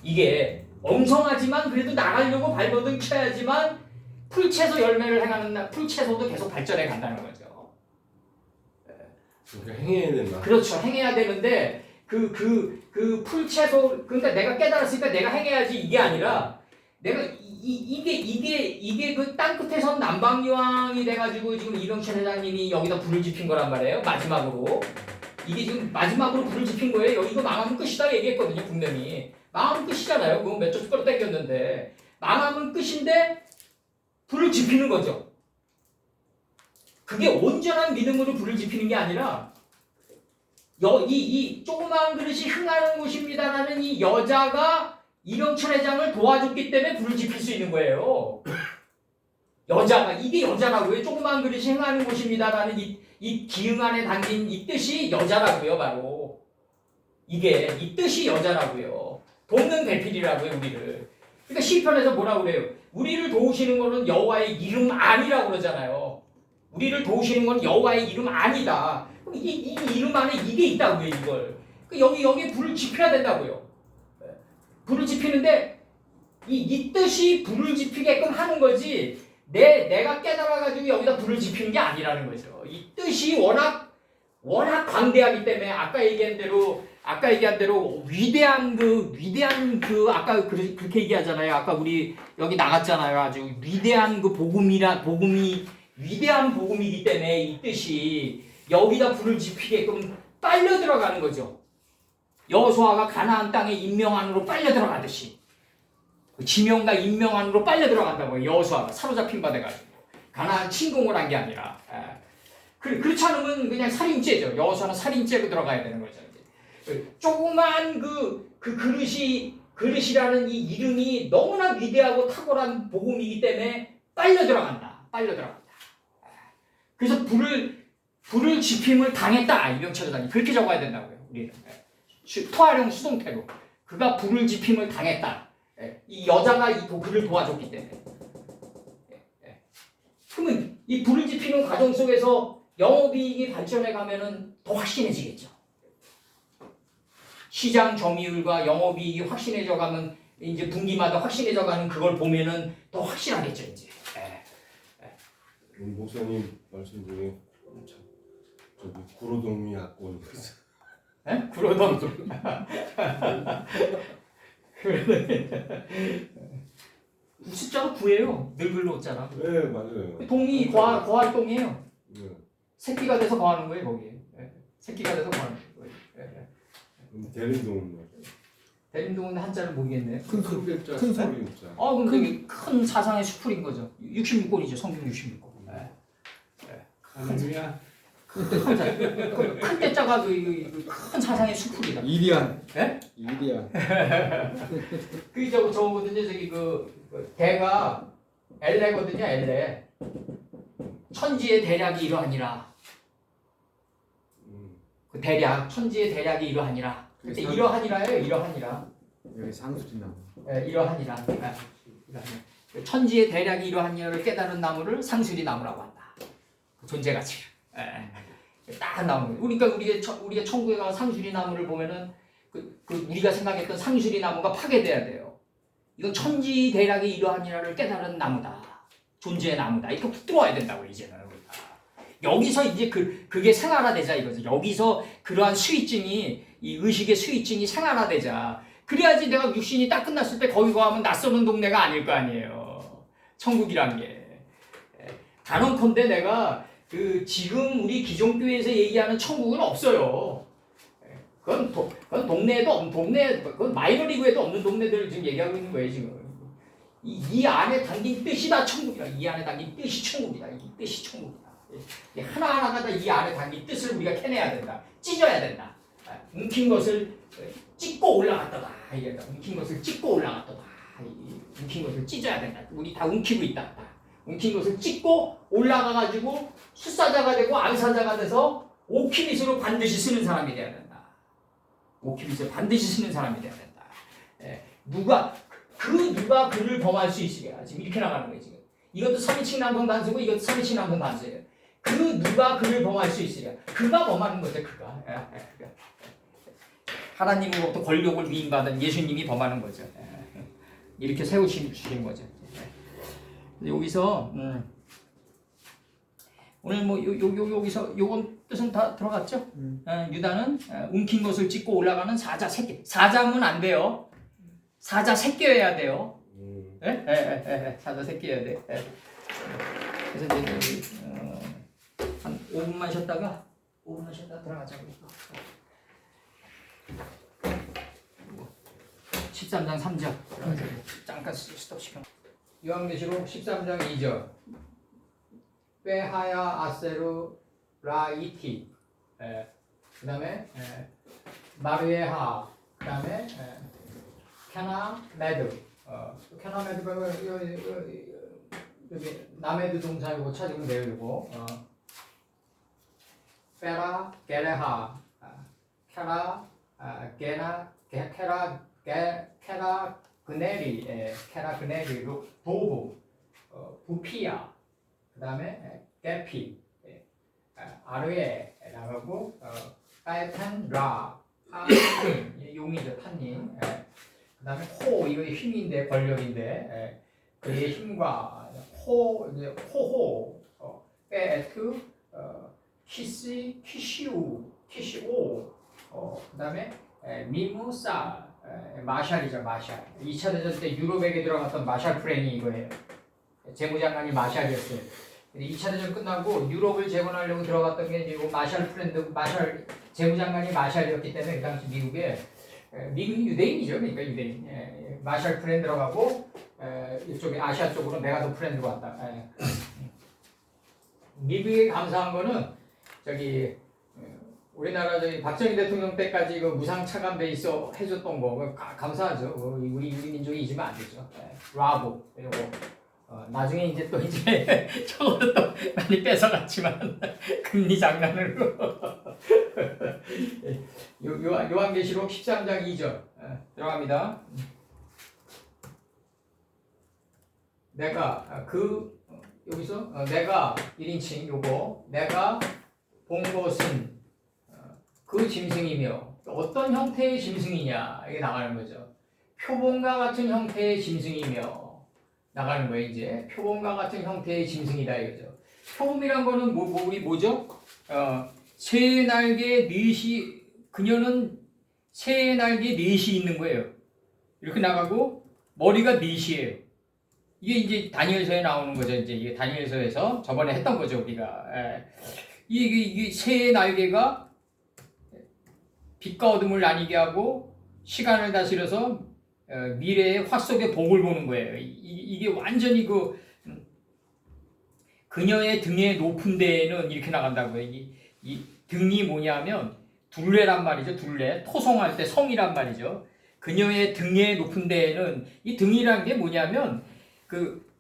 이게 엉성하지만 그래도 나가려고 발버둥 쳐야지만 풀채소 열매를 행하는 날 풀채소도 계속 발전해 간다는 거죠. 그러니까 행해야 된다. 그렇죠. 행해야 되는데 그 풀채소 그러니까 내가 깨달았으니까 내가 행해야지 이게 아니라 내가 이게 그 땅끝에서 남방유황이 돼가지고 지금 이병철 회장님이 여기다 불을 지핀 거란 말이에요. 마지막으로 이게 지금 마지막으로 불을 지핀 거예요. 이거 망하면 끝이다 얘기했거든요. 분명히 망하면 끝이잖아요. 그거 몇 주 끌어당겼는데 망하면 끝인데 불을 지피는 거죠. 그게 온전한 믿음으로 불을 지피는 게 아니라 이 조그마한 그릇이 흥하는 곳입니다라는 이 여자가 이병철 회장을 도와줬기 때문에 불을 지필 수 있는 거예요. 여자가 이게 여자라고요. 조그마한 그릇이 흥하는 곳입니다라는 이 기흥 안에 담긴 이 뜻이 여자라고요. 바로 이게 이 뜻이 여자라고요. 돕는 배필이라고요. 우리를. 그러니까 시편에서 뭐라고 그래요? 우리를 도우시는 거는 여호와의 이름 아니라고 그러잖아요. 우리를 도우시는 건 여호와의 이름 아니다. 그럼 이 이름 안에 이게 있다고요. 이걸. 여기에 불을 지펴야 된다고요. 불을 지피는데 이 뜻이 불을 지피게끔 하는 거지 내가 깨달아가지고 여기다 불을 지피는 게 아니라는 거죠. 이 뜻이 워낙 광대하기 때문에 아까 얘기한 대로 위대한 아까 그렇게 얘기하잖아요. 아까 우리 여기 나갔잖아요. 아주 위대한 그 복음이 위대한 복음이기 때문에 이 뜻이 여기다 불을 지피게끔 빨려 들어가는 거죠. 여호수아가 가나안 땅에 임명 안으로 빨려 들어가듯이 지명과 임명 안으로 빨려 들어간다고요. 여호수아가 사로잡힌 바 돼가지고 가나안 침공을 한 게 아니라 그렇지 않으면 그냥 살인죄죠. 여호수아는 살인죄로 들어가야 되는 거죠. 조그만 그 그릇이라는 이 이름이 너무나 위대하고 탁월한 복음이기 때문에 빨려 들어간다. 그래서 불을 지핌을 당했다. 이병철 회장이 그렇게 적어야 된다고요. 우리는 토활용 수동태로 그가 불을 지핌을 당했다. 이 여자가 그를 도와줬기 때문에. 그러면 이 불을 지피는 과정 속에서 영업이익이 발전해 가면은 더 확신해지겠죠. 시장 점유율과 영업이익이 확신해져 가면 이제 분기마다 확신해져 가는 그걸 보면은 더 확실하겠죠 이제. 목사님 말씀 중에 저기 구로동이 약권 에? 구로동. 숫자가 9예요. 늘 글로 없잖아. 네 맞아요. 동이 거할동이에요. 네. 새끼가 돼서 거하는 거예요 거기. 새끼가 돼서 거하는 거예요. 그럼 대림동은 맞아요. 대림동은 한자를 모르겠네요. 큰 소리자 큰 소리. 소리자. 그럼 되게 큰 사상의 수풀인 거죠. 66권이죠. 성경 66권. 할렐루야. 큰 때자가 큰 사상의 수풀이다. 이리안. 예? 이리안. 저거거든요. 저기 대가 엘레거든요. 엘레. 천지의 대략이 이러하니라. 그 대략 천지의 대략이 이러하니라. 근데 이러하니라예요. 이러하니라. 여기 상수리 나무. 이러하니라. 천지의 대략이 이러하니라를 깨달은 나무를 상수리 나무라고 한다. 존재 가치를. 딱 나오는 거예요. 그러니까 우리가 천국에 가서 상수리 나무를 보면은 우리가 생각했던 상수리 나무가 파괴돼야 돼요. 이건 천지 대략이 이러하니라를 깨달은 나무다. 존재의 나무다. 이렇게 푹 들어와야 된다고 이제는 우리가. 여기서 이제 그게 생활화되자 이거죠. 여기서 그러한 이 의식의 스위칭이 생활화되자. 그래야지 내가 육신이 딱 끝났을 때 거기 가면 낯서는 동네가 아닐 거 아니에요. 천국이란 게. 단언컨대 내가 지금 우리 기존교회에서 얘기하는 천국은 없어요. 그건 그건 마이너리그에도 없는 동네들을 지금 얘기하고 있는 거예요 지금. 이 안에 담긴 뜻이 다 천국이다. 이 안에 담긴 뜻이 천국이다. 이 뜻이 천국이다. 하나하나가 다 이 안에 담긴 뜻을 우리가 캐내야 된다. 찢어야 된다. 웅킨 것을 찢고 올라갔다가 웅킨 것을 찢고 올라갔다가 웅킨 것을 찢어야 된다. 우리 다 웅키고 있다. 웅킨 것을 찢고 올라가가지고 수사자가 되고 암사자가 돼서 오키빗으로 반드시 쓰는 사람이 돼야 된다. 오키빗을 반드시 쓰는 사람이 돼야 된다. 누가 그를 범할 수 있으랴. 지금 이렇게 나가는 거예요 지금. 이것도 3인칭 남성 단수고 이것도 3인칭 남성 단수예요. 누가 그를 범할 수 있으랴. 그가 범하는 거죠 그가. 하나님으로부터 권력을 위임받은 예수님이 범하는 거죠. 이렇게 세우시는 거죠. 여기서 오늘 뭐 여기서 요건 뜻은 다 들어갔죠? 유다는 움킨 것을 찢고 올라가는 사자 새끼. 사자면 안 돼요. 사자 새끼여야 돼요. 사자 새끼여야 돼. 그래서 이제 한 5분만 쉬었다가 들어가자고. 13장 3절. 잠깐 스톱 시켜. 요한계시록 13장 2절. 베하야 아세루 라이티. 그다음에 마르에하. 그다음에 캐나 메드. 캐나 메드가 여기 남에드 동사이고 찾으면 돼요. 이거. 페라 게레하. 캐라 게나 캐라 그네리 도부 부피야 그다음에 게피 아르에 나가고 파이탄 라 용이죠 탄님 그다음에 호 이거 힘인데 권력인데 그의 힘과 호 이제 호호 페투 키시오 그다음에 미무사 마샬이죠 마샬 2차 대전 때 유럽에게 들어갔던 마샬 플랜이 이거예요. 재무장관이 마샬이었어요. 2차 대전 끝나고 유럽을 재건하려고 들어갔던 게 이제 마샬 플랜도 마샬 재무장관이 마샬이었기 때문에 그 당시 미국이 유대인이죠. 그러니까 유대인 마샬 플랜 들어가고 이쪽에 아시아 쪽으로 메가더 플랜 들어갔다. 미국이 감사한 거는 저기 우리나라 저기 박정희 대통령 때까지 그 무상 차관 베이스 해줬던 거 감사하죠. 우리 민족이 잊으면 안 되죠. 라보 이거 나중에 이제 또 이제 저거도 또 많이 뺏어갔지만 금리 장난으로 요한계시록 13장 2절 들어갑니다. 내가 여기서 내가 1인칭 요거 내가 본 것은 그 짐승이며 어떤 형태의 짐승이냐 이게 나가는 거죠. 표범과 같은 형태의 짐승이며 나가는 거예요. 이제 표범과 같은 형태의 짐승이다 이거죠. 표범이란 거는 우리 뭐죠? 새 날개 넷이 그녀는 새 날개 넷이 있는 거예요. 이렇게 나가고 머리가 넷이에요. 이게 이제 다니엘서에 나오는 거죠. 이제 이게 다니엘서에서 저번에 했던 거죠 우리가. 이게 새 날개가 빛과 어둠을 나뉘게 하고 시간을 다스려서 미래의 화 속의 복을 보는 거예요. 이게 완전히 그녀의 등의 높은 데에는 이렇게 나간다고요. 이 등이 뭐냐면 둘레란 말이죠. 둘레. 토성할 때 성이란 말이죠. 그녀의 등의 높은 데에는 이 등이란 게 뭐냐면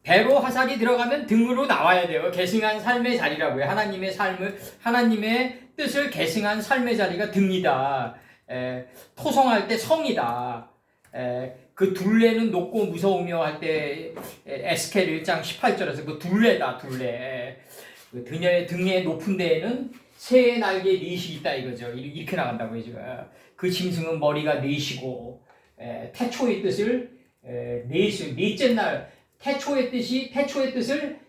배로 화살이 들어가면 등으로 나와야 돼요. 계승한 삶의 자리라고요. 하나님의 뜻을 계승한 삶의 자리가 등이다. 토성할 때 성이다. 그 둘레는 높고 무서우며 할 때 에스겔 1장 18절에서 그 둘레다. 둘레. 그 그녀의 등의 높은 데에는 새 날개 넷이 있다 이거죠. 이렇게 나간다고요. 지금. 그 짐승은 머리가 넷이고 태초의 뜻을 넷째 날 태초의 뜻을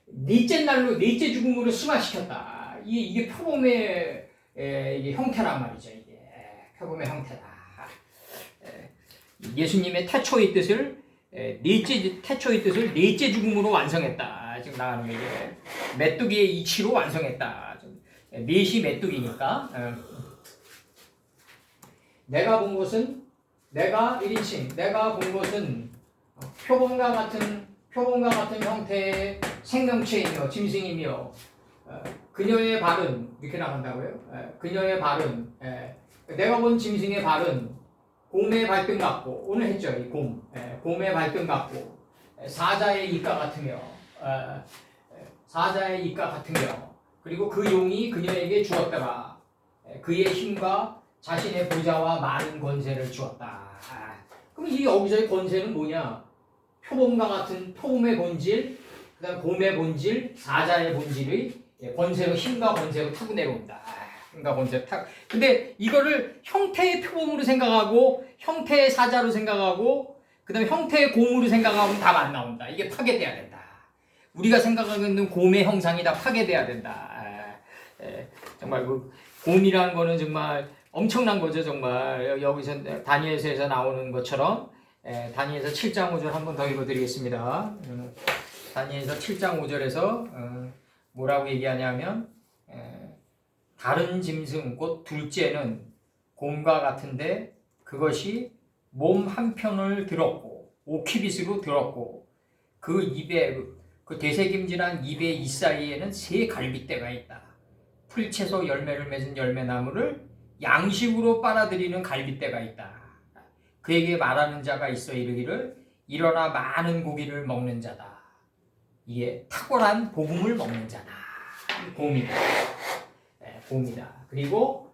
넷째 날로 넷째 죽음으로 승화시켰다. 이게 표범의 이게 형태란 말이죠. 이게 표범의 형태다. 예수님의 태초의 뜻을 넷째 죽음으로 완성했다. 지금 나가는 게 이게 메뚜기의 이치로 완성했다. 넷이 메뚜기니까. 내가 본 것은 내가 1인칭 내가 본 것은 표범과 같은 형태의 생명체이며 짐승이며 그녀의 발은 이렇게 나간다고요. 그녀의 발은 내가 본 짐승의 발은 곰의 발등 같고 오늘 했죠. 이 곰의 발등 같고 사자의 입과 같으며 그리고 그 용이 그녀에게 주었더라. 그의 힘과 자신의 보좌와 많은 권세를 주었다. 그럼 이 여기서의 권세는 뭐냐? 표범과 같은 표범의 본질, 그다음 곰의 본질, 사자의 본질의 권세로 힘과 권세로 타고 내려온다. 힘과 권세로 타고. 근데 이거를 형태의 표범으로 생각하고 형태의 사자로 생각하고 그 다음에 형태의 곰으로 생각하면 답 안 나온다. 이게 파괴돼야 된다. 우리가 생각하고 있는 곰의 형상이 다 파괴돼야 된다. 정말 그 곰이라는 거는 정말 엄청난 거죠. 정말 여기서 다니엘서에서 나오는 것처럼 다니엘서 7장 5절 한 번 더 읽어드리겠습니다. 다니엘서 7장 5절에서 뭐라고 얘기하냐면 다른 짐승 곧 둘째는 곰과 같은데 그것이 몸 한편을 들었고 5키빗으로 들었고 그 입에 그 되새김질한 입의 이 사이에는 세 갈빗대가 있다. 풀채소 열매를 맺은 열매나무를 양식으로 빨아들이는 갈빗대가 있다. 그에게 말하는 자가 있어 이르기를 일어나 많은 고기를 먹는 자다. 이게 탁월한 복음을 먹는 자다. 곰이다. 곰이다. 그리고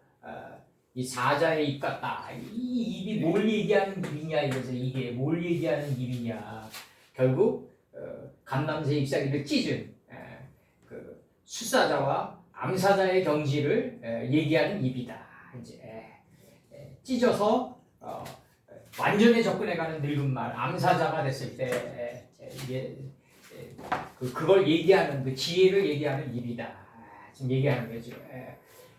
이 사자의 입 같다. 이 입이 뭘 얘기하는 입이냐 이거죠. 이게 뭘 얘기하는 입이냐. 결국 감람새 잎사귀를 찢은 그 수사자와 암사자의 경지를 얘기하는 입이다. 이제 찢어서 완전히 접근해가는 늙은 말, 암사자가 됐을 때 이게 그걸 얘기하는 그 지혜를 얘기하는 입이다. 지금 얘기하는 거죠.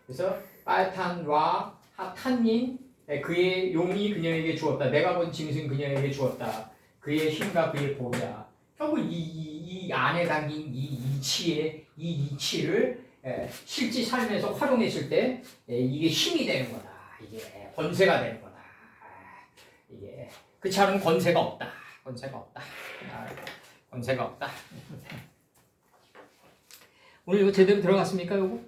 그래서 빨탄과 하탄닌 그의 용이 그녀에게 주었다. 내가 본 짐승 그녀에게 주었다. 그의 힘과 그의 보호자. 결국 이 안에 담긴 이 이치를 실제 삶에서 활용했을 때 이게 힘이 되는 거다. 이게 권세가 되는 거다. 이게 그렇지 않으면 권세가 없다. 권세가 없다. 권세가 없다. 오늘 이거 제대로 들어갔습니까, 요거?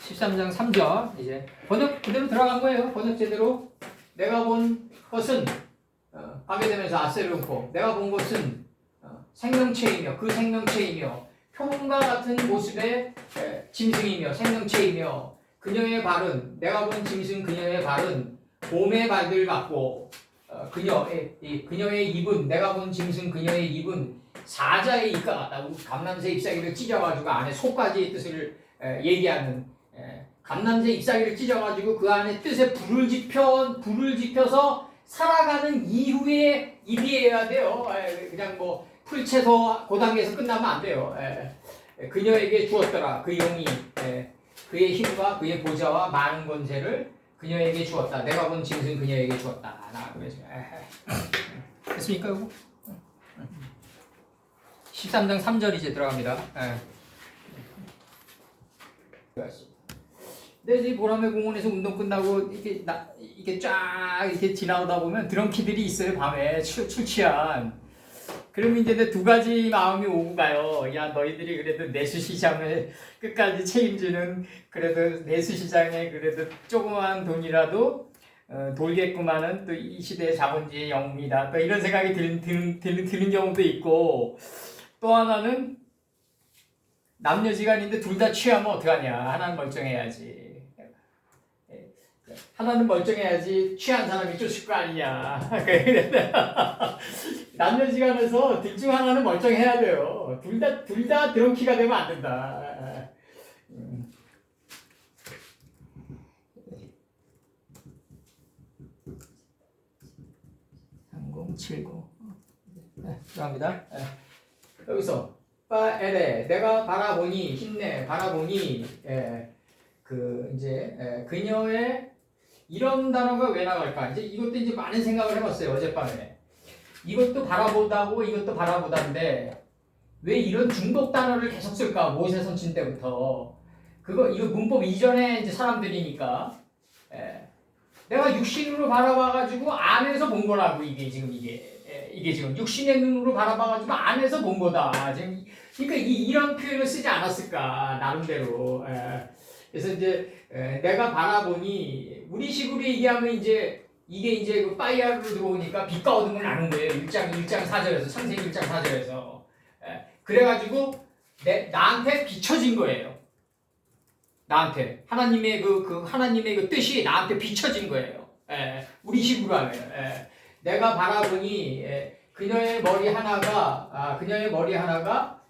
13장 3절 이제 번역 그대로 들어간 거예요. 번역 제대로. 내가 본 것은 파괴되면서 아세르고 내가 본 것은 생명체이며 그 생명체이며 표범과 같은 모습의 짐승이며 생명체이며 그녀의 발은 내가 본 짐승 그녀의 발은 곰의 발들 같고 그녀의 입은 내가 본 짐승 그녀의 입은 사자의 입과 같다. 감람새 잎사귀를 찢어가지고 안에 속까지의 뜻을 얘기하는 감람새 잎사귀를 찢어가지고 그 안에 뜻에 불을 지펴서 살아가는 이후의 입이어야 돼요. 그냥 뭐 풀채소 그 단계에서 끝나면 안 돼요. 그녀에게 주었더라. 그 용이 그의 힘과 그의 보좌와 많은 권세를 그녀에게 주었다. 내가 본 짐승 그녀에게 주었다. 됐습니까 이거? 13장 3절 이제 들어갑니다. 근데 이 보라매 공원에서 운동 끝나고 이렇게 쫙 이렇게 지나오다 보면 드렁키들이 있어요. 밤에 술 취한. 그러면 이제 두 가지 마음이 오고 가요. 야, 너희들이 그래도 내수시장을 끝까지 책임지는 그래도 내수시장에 그래도 조그만 돈이라도 돌겠구만은 또 이 시대의 자본주의의 영웅이다. 또 이런 생각이 드는 경우도 있고 또 하나는 남녀지간인데 둘 다 취하면 어떡하냐. 하나는 멀쩡해야지. 하나는 멀쩡해야지 취한 사람이 쫓을 거 아니냐. 남녀지간에서 둘 중 하나는 멀쩡해야 돼요. 둘 다 드렁키가 되면 안 된다. 3070 들어갑니다. 여기서 빠에레 내가 바라보니 힘내 바라보니 그녀의 이런 단어가 왜 나갈까? 이제 이것도 이제 많은 생각을 해봤어요 어젯밤에. 이것도 바라보다고 이것도 바라보다인데 왜 이런 중복 단어를 계속 쓸까? 모세 선친 때부터 이거 문법 이전에 이제 사람들이니까 내가 육신으로 바라봐가지고 안에서 본 거라고 이게 지금 육신의 눈으로 바라봐가지고 안에서 본 거다. 지금 그러니까 이런 표현을 쓰지 않았을까 나름대로. 그래서 이제 내가 바라보니 우리식으로 얘기하면 이제 이게 이제 그 파이어로 들어오니까 빛과 어둠을 나눈 거예요. 1장 4절에서 창세기 1장 4절에서 그래가지고 나한테 비춰진 거예요. 나한테 하나님의 하나님의 그 뜻이 나한테 비춰진 거예요. 우리식으로 하면 내가 바라보니 그녀의 머리 하나가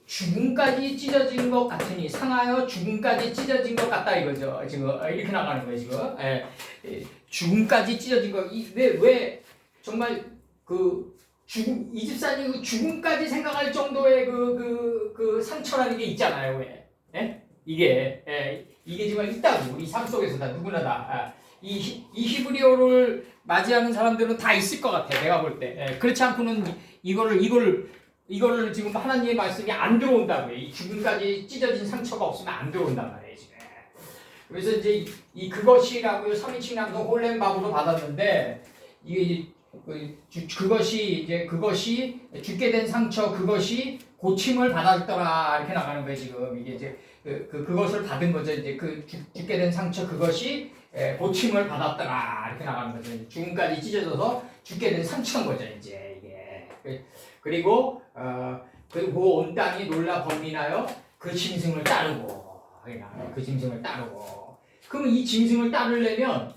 죽음까지 찢어진 것 같으니 상하여 죽음까지 찢어진 것 같다 이거죠. 지금 이렇게 나가는 거예요 지금. 죽음까지 찢어진 거 왜 정말 이 집사님 그 죽음까지 생각할 정도의 그 상처라는 게 있잖아요. 왜? 예? 이게 지금 있다고 우리 삶 속에서 다 누구나 다 이 히브리어를 맞이하는 사람들은 다 있을 것 같아. 내가 볼 때. 그렇지 않고는 이거를 지금 하나님의 말씀이 안 들어온다고요. 이 죽음까지 찢어진 상처가 없으면 안 들어온단 말이에요. 지금. 그래서 이제 이 그것이라고요. 3인칭 낭송 홀렘밥으로 받았는데 이게 그것이 죽게 된 상처 그것이 고침을 받았더라 이렇게 나가는 거예요. 지금 이게 이제 그것을 받은 거죠. 이제 죽게 된 상처 그것이 고침을 받았더라 이렇게 나가는 거죠. 죽음까지 찢어져서 죽게 된 상처인 거죠. 이제 이게 그리고 그 온 땅이 놀라 번민하여 그 짐승을 따르고 그 짐승을 따르고 그러면 이 짐승을 따르려면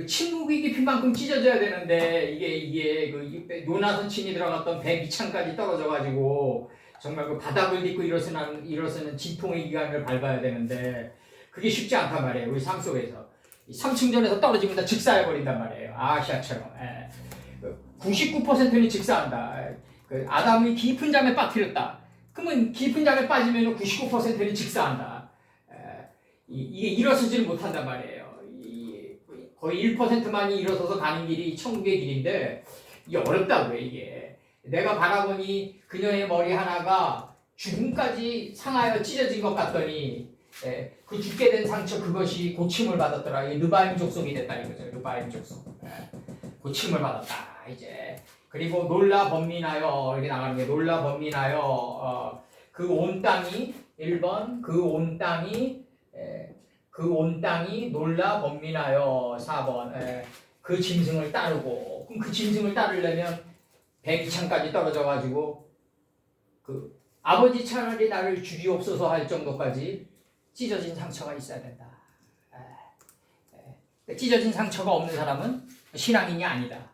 침묵이 깊이만큼 찢어져야 되는데 이게 노나선 친이 들어갔던 배 밑창까지 떨어져가지고 정말 그 바닥을 딛고 일어서는 진통의 기간을 밟아야 되는데 그게 쉽지 않단 말이에요. 우리 삶 속에서 3층전에서 떨어지면 다 직사해버린단 말이에요. 아시아처럼 99%는 직사한다. 아담이 깊은 잠에 빠뜨렸다. 그러면 깊은 잠에 빠지면 99%는 직사한다. 이게 일어서지를 못한단 말이에요. 거의 1%만이 일어서서 가는 길이 천국의 길인데 이게 어렵다고요. 이게 내가 바라보니 그녀의 머리 하나가 죽음까지 상하여 찢어진 것 같더니 그 죽게 된 상처 그것이 고침을 받았더라. 느바임 족속이 됐다 이거죠. 느바임 족속 고침을 받았다. 이제 그리고 놀라 번민하여 이렇게 나가는 게 놀라 번민하여 그 온 땅이 1번 그 온 땅이 놀라 번민하여 4번 그 짐승을 따르고 그럼 그 짐승을 따르려면 백이창까지 떨어져가지고 그 아버지 차라리 나를 주리옵소서 할 정도까지 찢어진 상처가 있어야 된다. 찢어진 상처가 없는 사람은 신앙인이 아니다.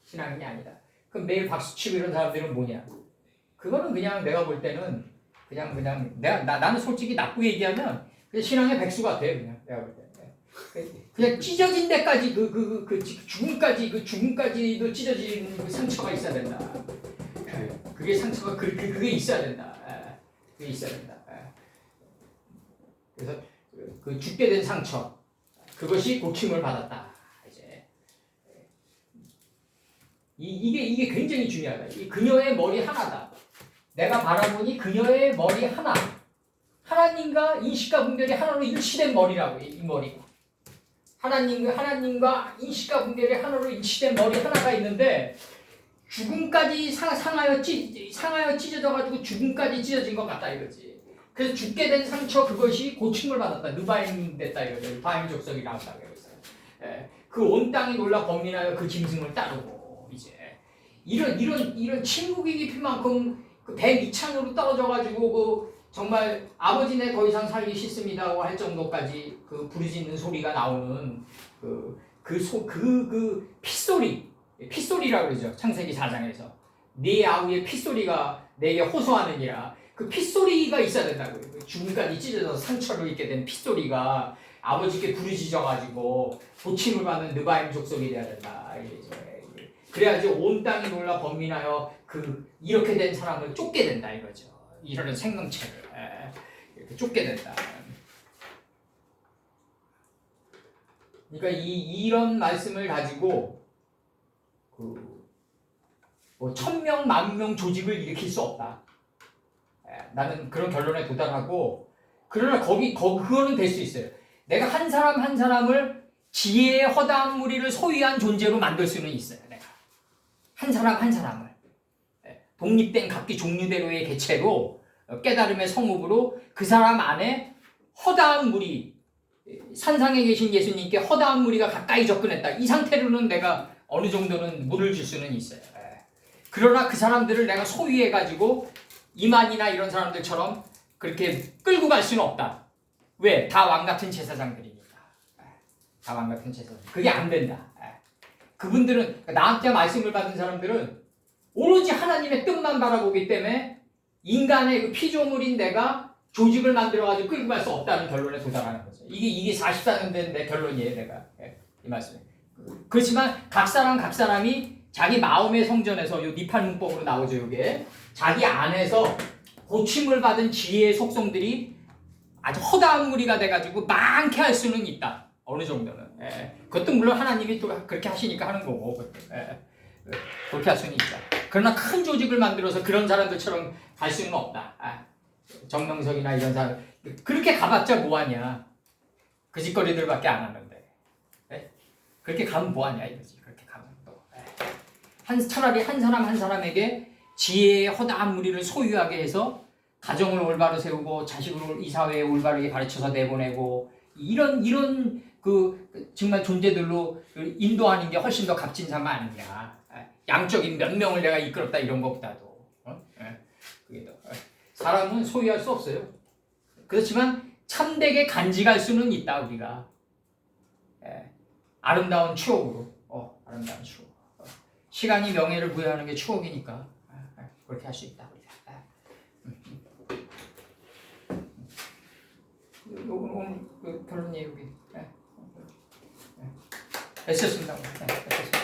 신앙인이 아니다. 그럼 매일 박수치고 이런 사람들은 뭐냐? 그거는 그냥 내가 볼 때는 그냥 나는 솔직히 나쁘게 얘기하면 그냥 신앙의 백수 같아요. 그냥 내가 볼 때. 그냥 찢어진 데까지 죽음까지도 찢어진 그 상처가 있어야 된다. 그게 상처가 그게 있어야 된다. 그게 있어야 된다. 그래서 그 죽게 된 상처 그것이 고침을 받았다. 이제 이게 굉장히 중요하다. 이 그녀의 머리 하나다. 내가 바라보니 그녀의 머리 하나. 하나님과 인식과 분별이 하나로 일치된 머리라고 이 머리. 하나님과 인식과 분별이 하나로 일치된 머리 하나가 있는데 죽음까지 상하여 찢어져가지고 죽음까지 찢어진 것 같다 이거지. 그래서 죽게 된 상처 그것이 고침을 받았다. 느바임 됐다 이거죠. 느바임 족속이 나온다 그랬어요. 그 온 땅이 놀라 번민하여 그 짐승을 따르고 이제 이런 침묵이 깊이만큼 그 배 밑창으로 떨어져가지고 정말 아버지네 더 이상 살기 싫습니다고 할 정도까지 그 부르짖는 소리가 나오는 핏소리라고 그러죠. 창세기 4장에서 네 아우의 핏소리가 내게 호소하느니라. 그 핏소리가 있어야 된다고요. 죽음까지 찢어져서 상처를 입게 된 핏소리가 아버지께 부르짖어가지고 고침을 받는 느바임 족속이 돼야 된다. 그래야지 온 땅이 놀라 번민하여 이렇게 된 사람을 쫓게 된다 이거죠. 이런 생명체를 이렇게 쫓게 된다. 그러니까 이런 말씀을 가지고 뭐 1000명, 10,000명 조직을 일으킬 수 없다. 나는 그런 결론에 도달하고 그러나 그거는 될 수 있어요. 내가 한 사람 한 사람을 지혜의 허다한 무리를 소유한 존재로 만들 수는 있어요. 내가 한 사람 한 사람을 독립된 각기 종류대로의 개체로 깨달음의 성읍으로 그 사람 안에 허다한 무리 산상에 계신 예수님께 허다한 무리가 가까이 접근했다. 이 상태로는 내가 어느 정도는 물을 줄 수는 있어요. 그러나 그 사람들을 내가 소유해가지고 이만이나 이런 사람들처럼 그렇게 끌고 갈 수는 없다. 왜? 다 왕같은 제사장들이니까. 다 왕같은 제사장. 그게 안 된다. 그분들은 나한테 말씀을 받은 사람들은 오로지 하나님의 뜻만 바라보기 때문에 인간의 그 피조물인 내가 조직을 만들어가지고 끌고 갈 수 없다는 결론에 도달하는 거죠. 이게 44년 된 내 결론이에요, 내가. 이 말씀에. 그렇지만 각 사람이 자기 마음의 성전에서 요 니팔 문법으로 나오죠. 요게 자기 안에서 고침을 받은 지혜의 속성들이 아주 허다한 무리가 돼가지고 많게 할 수는 있다. 어느 정도는. 그것도 물론 하나님이 또 그렇게 하시니까 하는 거고. 그렇게 할 수는 있다. 그러나 큰 조직을 만들어서 그런 사람들처럼 갈 수는 없다. 정명석이나 이런 사람 그렇게 가봤자 뭐하냐. 그 짓거리들밖에 안 하는데. 그렇게 가면 뭐하냐 이거지. 그렇게 가면 또. 차라리 한 사람 한 사람에게 지혜의 허다한 무리를 소유하게 해서 가정을 올바로 세우고 자식을 이 사회에 올바르게 가르쳐서 내보내고 이런 그 정말 존재들로 인도하는 게 훨씬 더 값진 삶 아니냐. 양적인 몇 명을 내가 이끌었다 이런 것보다도 그게 더 사람은 소유할 수 없어요. 그렇지만 참되게 간직할 수는 있다 우리가. 아름다운 추억으로 아름다운 추억. 시간이 명예를 부여하는 게 추억이니까 그렇게 할 수 있다 우리가. 오늘 그 결론 얘기. 됐었습니다. 됐었습니다.